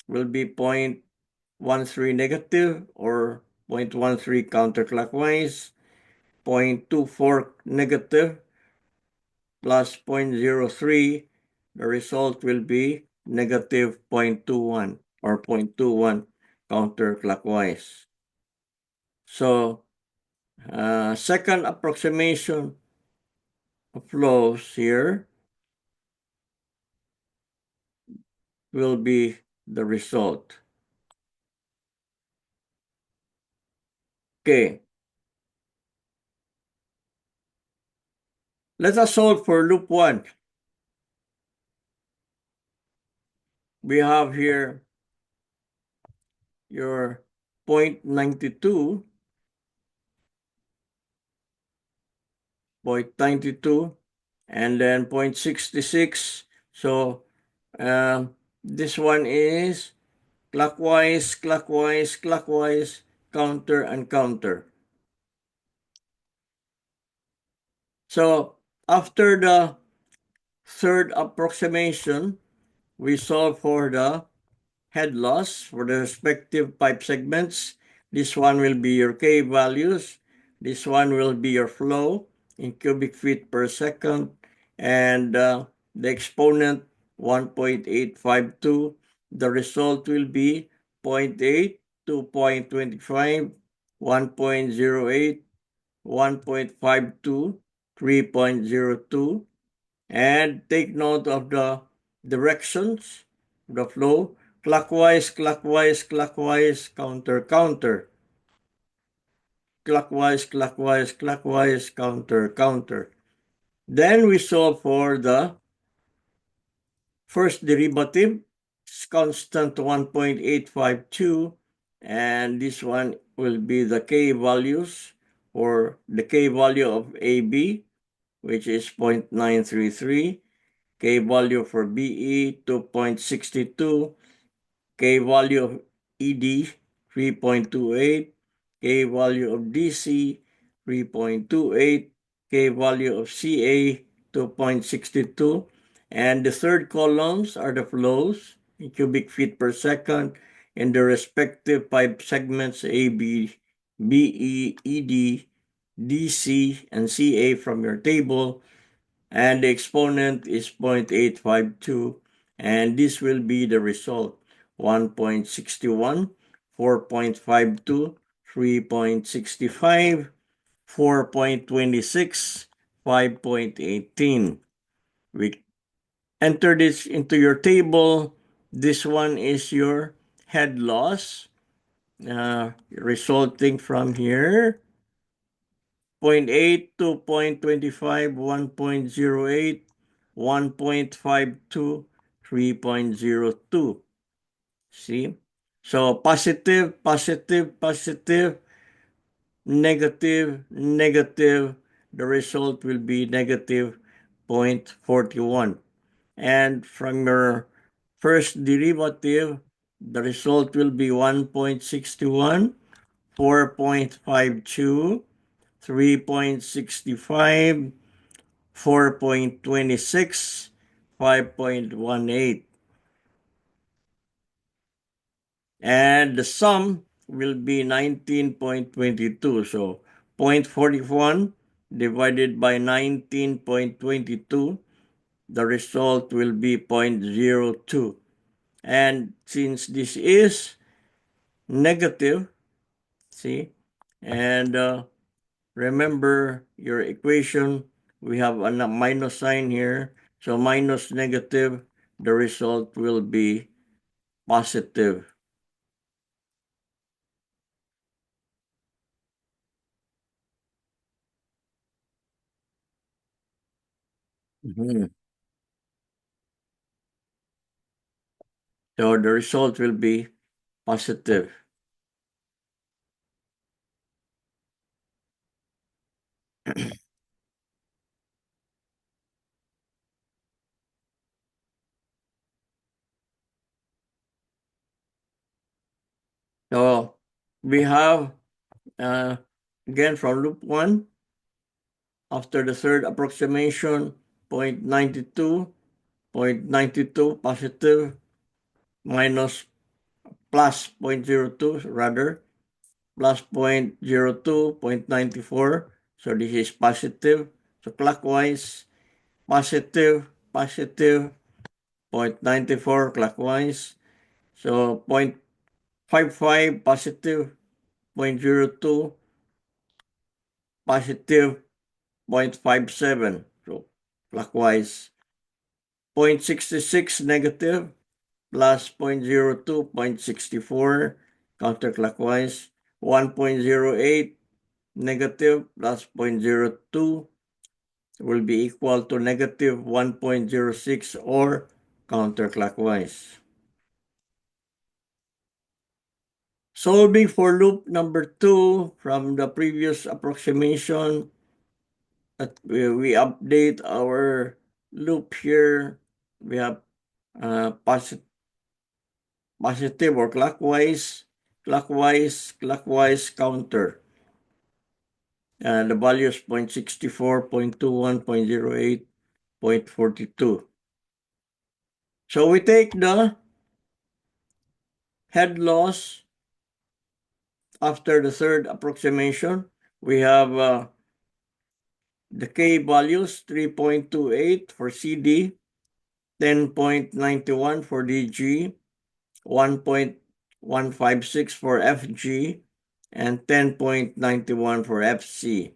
will be 0.13 negative or 0.13 counterclockwise. 0.24 negative plus 0.03, the result will be negative 0.21 or 0.21 counterclockwise. So, second approximation of flows here will be the result. Okay. Let us solve for loop 1. We have here your 0.92, 0.92, and then 0.66. So this one is clockwise, clockwise, clockwise, counter, and counter. So after the third approximation, we solve for the head loss for the respective pipe segments. This one will be your K values. This one will be your flow in cubic feet per second. And the exponent 1.852. The result will be 0.8, 2.25, 1.08, 1.52, 3.02. And take note of the directions of the flow. Clockwise, clockwise, clockwise, counter, counter. Clockwise, clockwise, clockwise, counter, counter. Then we solve for the first derivative. It's constant 1.852. And this one will be the K values or the K value of AB, which is 0.933. K value for BE 2.62, K value of ED 3.28, K value of DC 3.28, K value of CA 2.62, and the third columns are the flows in cubic feet per second in the respective pipe segments AB, BE, ED, DC, and CA from your table. And the exponent is 0.852, and this will be the result. 1.61, 4.52, 3.65, 4.26, 5.18. We enter this into your table. This one is your head loss resulting from here. 0.8, 2.25, 1.08, 1.52, 3.02. See? So positive, positive, positive, negative, negative. The result will be negative 0.41. And from your first derivative, the result will be 1.61, 4.52, 3.65, 4.26, 5.18. And the sum will be 19.22. So 0.41 divided by 19.22, the result will be 0.02. And since this is negative, see, and remember your equation, we have a minus sign here. So minus negative, the result will be positive. Mhm. So the result will be positive. So we have, again from loop 1, after the third approximation, 0.92, 0.92 positive, minus plus 0.02, rather, plus 0.02, 0.94. So this is positive. So clockwise, positive, positive, 0.94 clockwise. So 0.55 positive, 0.02 positive, 0.57. So clockwise. 0.66 negative, plus 0.02, 0.64 counterclockwise. 1.08 negative plus 0.02 will be equal to negative 1.06 or counterclockwise. Solving for loop number 2 from the previous approximation, that we update our loop here. We have positive or clockwise, clockwise, clockwise counter. The value is 0.64, 0.21, 0.08, 0.42. So we take the head loss after the third approximation. We have the K values 3.28 for CD, 10.91 for DG, 1.156 for FG, and 10.91 for FC.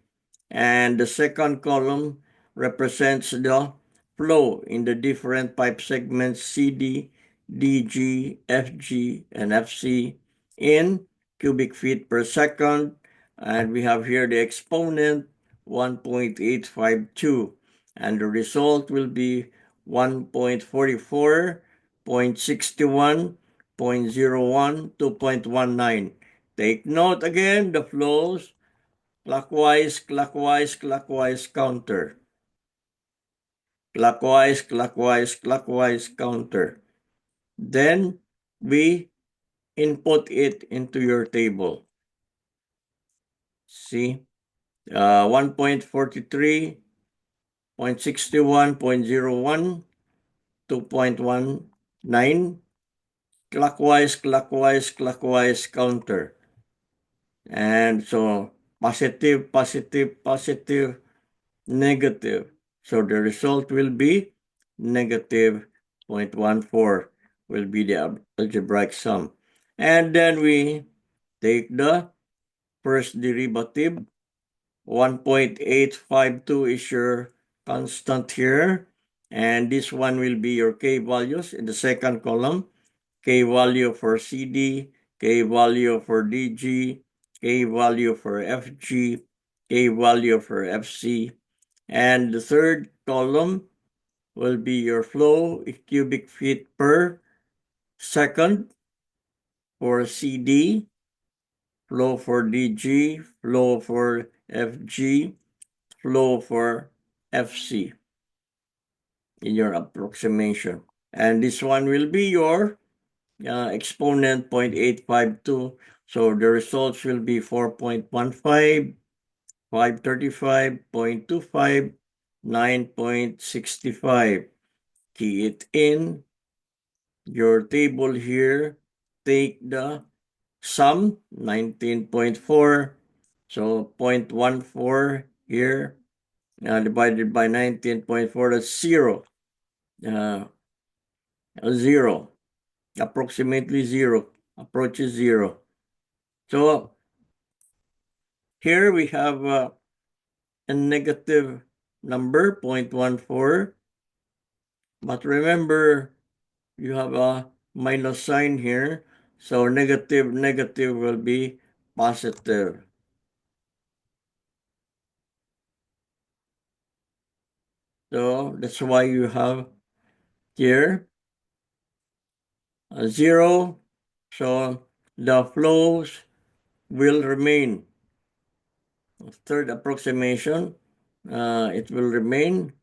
And the second column represents the flow in the different pipe segments CD, DG, FG, and FC in cubic feet per second. And we have here the exponent 1.852. And the result will be 1.44, 0.61, 0.01, 2.19. Take note again, the flows clockwise, clockwise, clockwise counter. Clockwise, clockwise, clockwise counter. Then we input it into your table. See, 1.43, 0.61, 0.01, 2.19, clockwise, clockwise, clockwise counter. And so positive, positive, positive, negative. So the result will be negative 0.14 will be the algebraic sum. And then we take the first derivative. 1.852 is your constant here. And this one will be your K values in the second column. K value for CD, K value for DG, K value for FG, K value for FC. And the third column will be your flow in cubic feet per second for CD, flow for DG, flow for FG, flow for FC in your approximation. And this one will be your exponent 0.852. So the results will be 4.15, 535, 0.25, 9.65. Key it in your table here. Take the sum, 19.4. So 0.14 here divided by 19.4, that's 0. 0. Approximately 0. Approaches 0. So here we have a negative number, 0.14. But remember, you have a minus sign here. So negative will be positive. So that's why you have here a 0. So the flows will remain. Third approximation, it will remain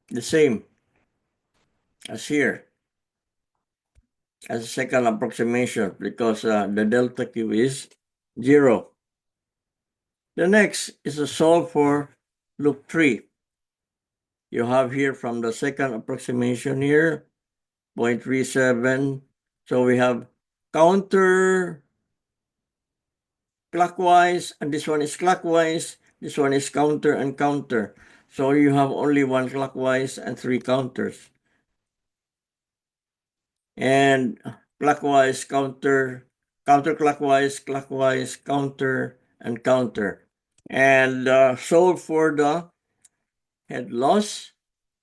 the same as here, as a second approximation, because the delta Q is 0. The next is a solve for loop 3. You have here from the second approximation here, 0.37. So we have counter clockwise, and this one is clockwise. This one is counter and counter. So you have only one clockwise and 3 counters. And clockwise, counter, counterclockwise, clockwise, counter, and counter. And solve for the head loss,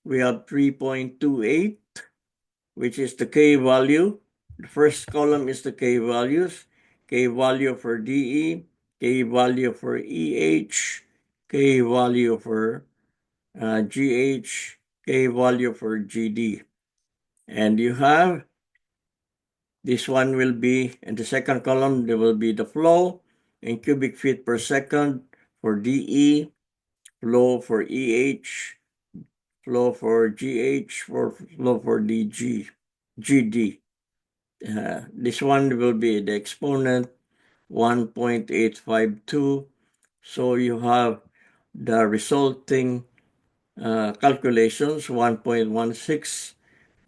we have 3.28, which is the K value. The first column is the K values. K value for DE, K value for EH, K value for GH, K value for GD. And you have, this one will be, in the second column, there will be the flow in cubic feet per second for DE, flow for EH, flow for GH, flow for GD. This one will be the exponent 1.852. So you have the resulting calculations 1.16,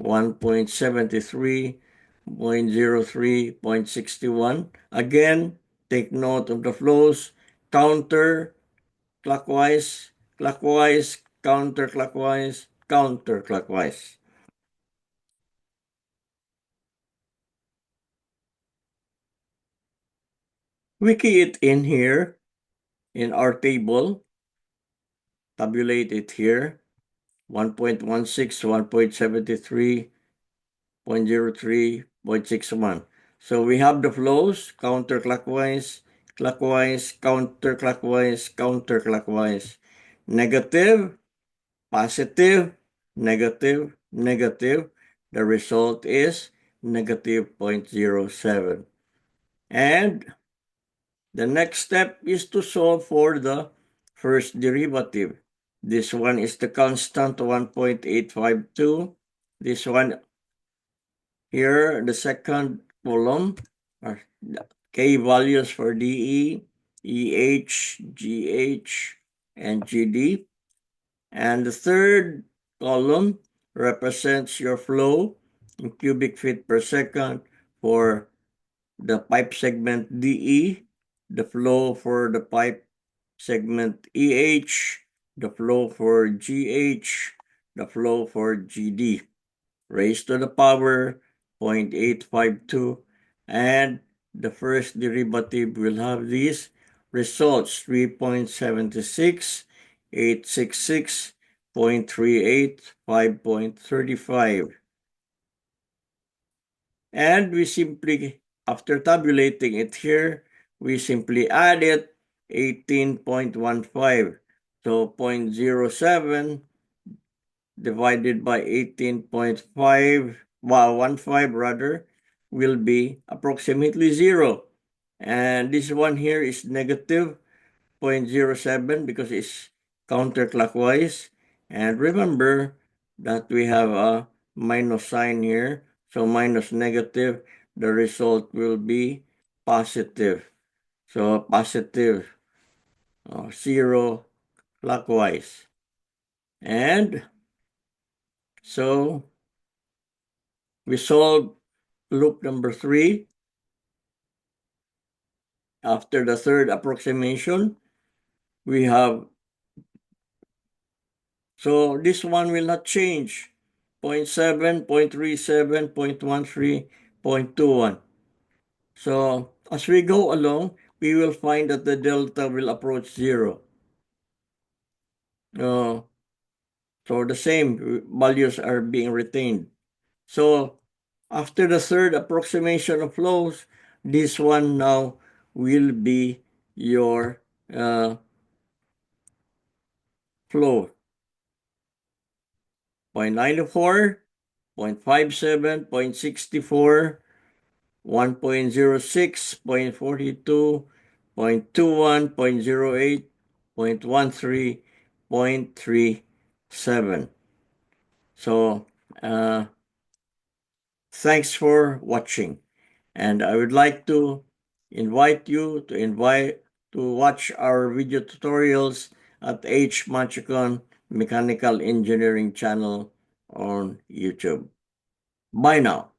1.73, 0.03, 0.61. Again, take note of the flows, counter, clockwise, clockwise, counterclockwise, counterclockwise. We key it in here in our table, tabulate it here, 1.16, 1.73, 0.03, 0.61. So we have the flows, counterclockwise, clockwise, counterclockwise, counterclockwise, negative, positive, negative, negative. The result is negative 0.07. And the next step is to solve for the first derivative. This one is the constant 1.852. This one here, the second column are K values for DE, EH, GH, and GD. And the third column represents your flow in cubic feet per second for the pipe segment DE, the flow for the pipe segment EH, the flow for GH, the flow for GD, raised to the power 0.852, and the first derivative will have these results 3.76, 866, 0.38, 5.35. And we simply, after tabulating it here, we simply add it 18.15. So 0.07 divided by 18.5, well, 15 rather, will be approximately 0. And this one here is negative 0.07 because it's counterclockwise. And remember that we have a minus sign here. So minus negative, the result will be positive. So positive 0 clockwise. And so we solve loop number 3 after the third approximation. We have, so this one will not change. 0.7, 0.37, 0.13, 0.21. So as we go along, we will find that the delta will approach 0. So the same values are being retained. So after the third approximation of flows, this one now will be your flow. 0.94, 0.57, 0.64, 1.06, 0.42, 0.21, 0.08, 0.13, 0.37. So thanks for watching. And I would like to invite you to watch our video tutorials at H. Machicon Mechanical Engineering channel on YouTube. Bye now.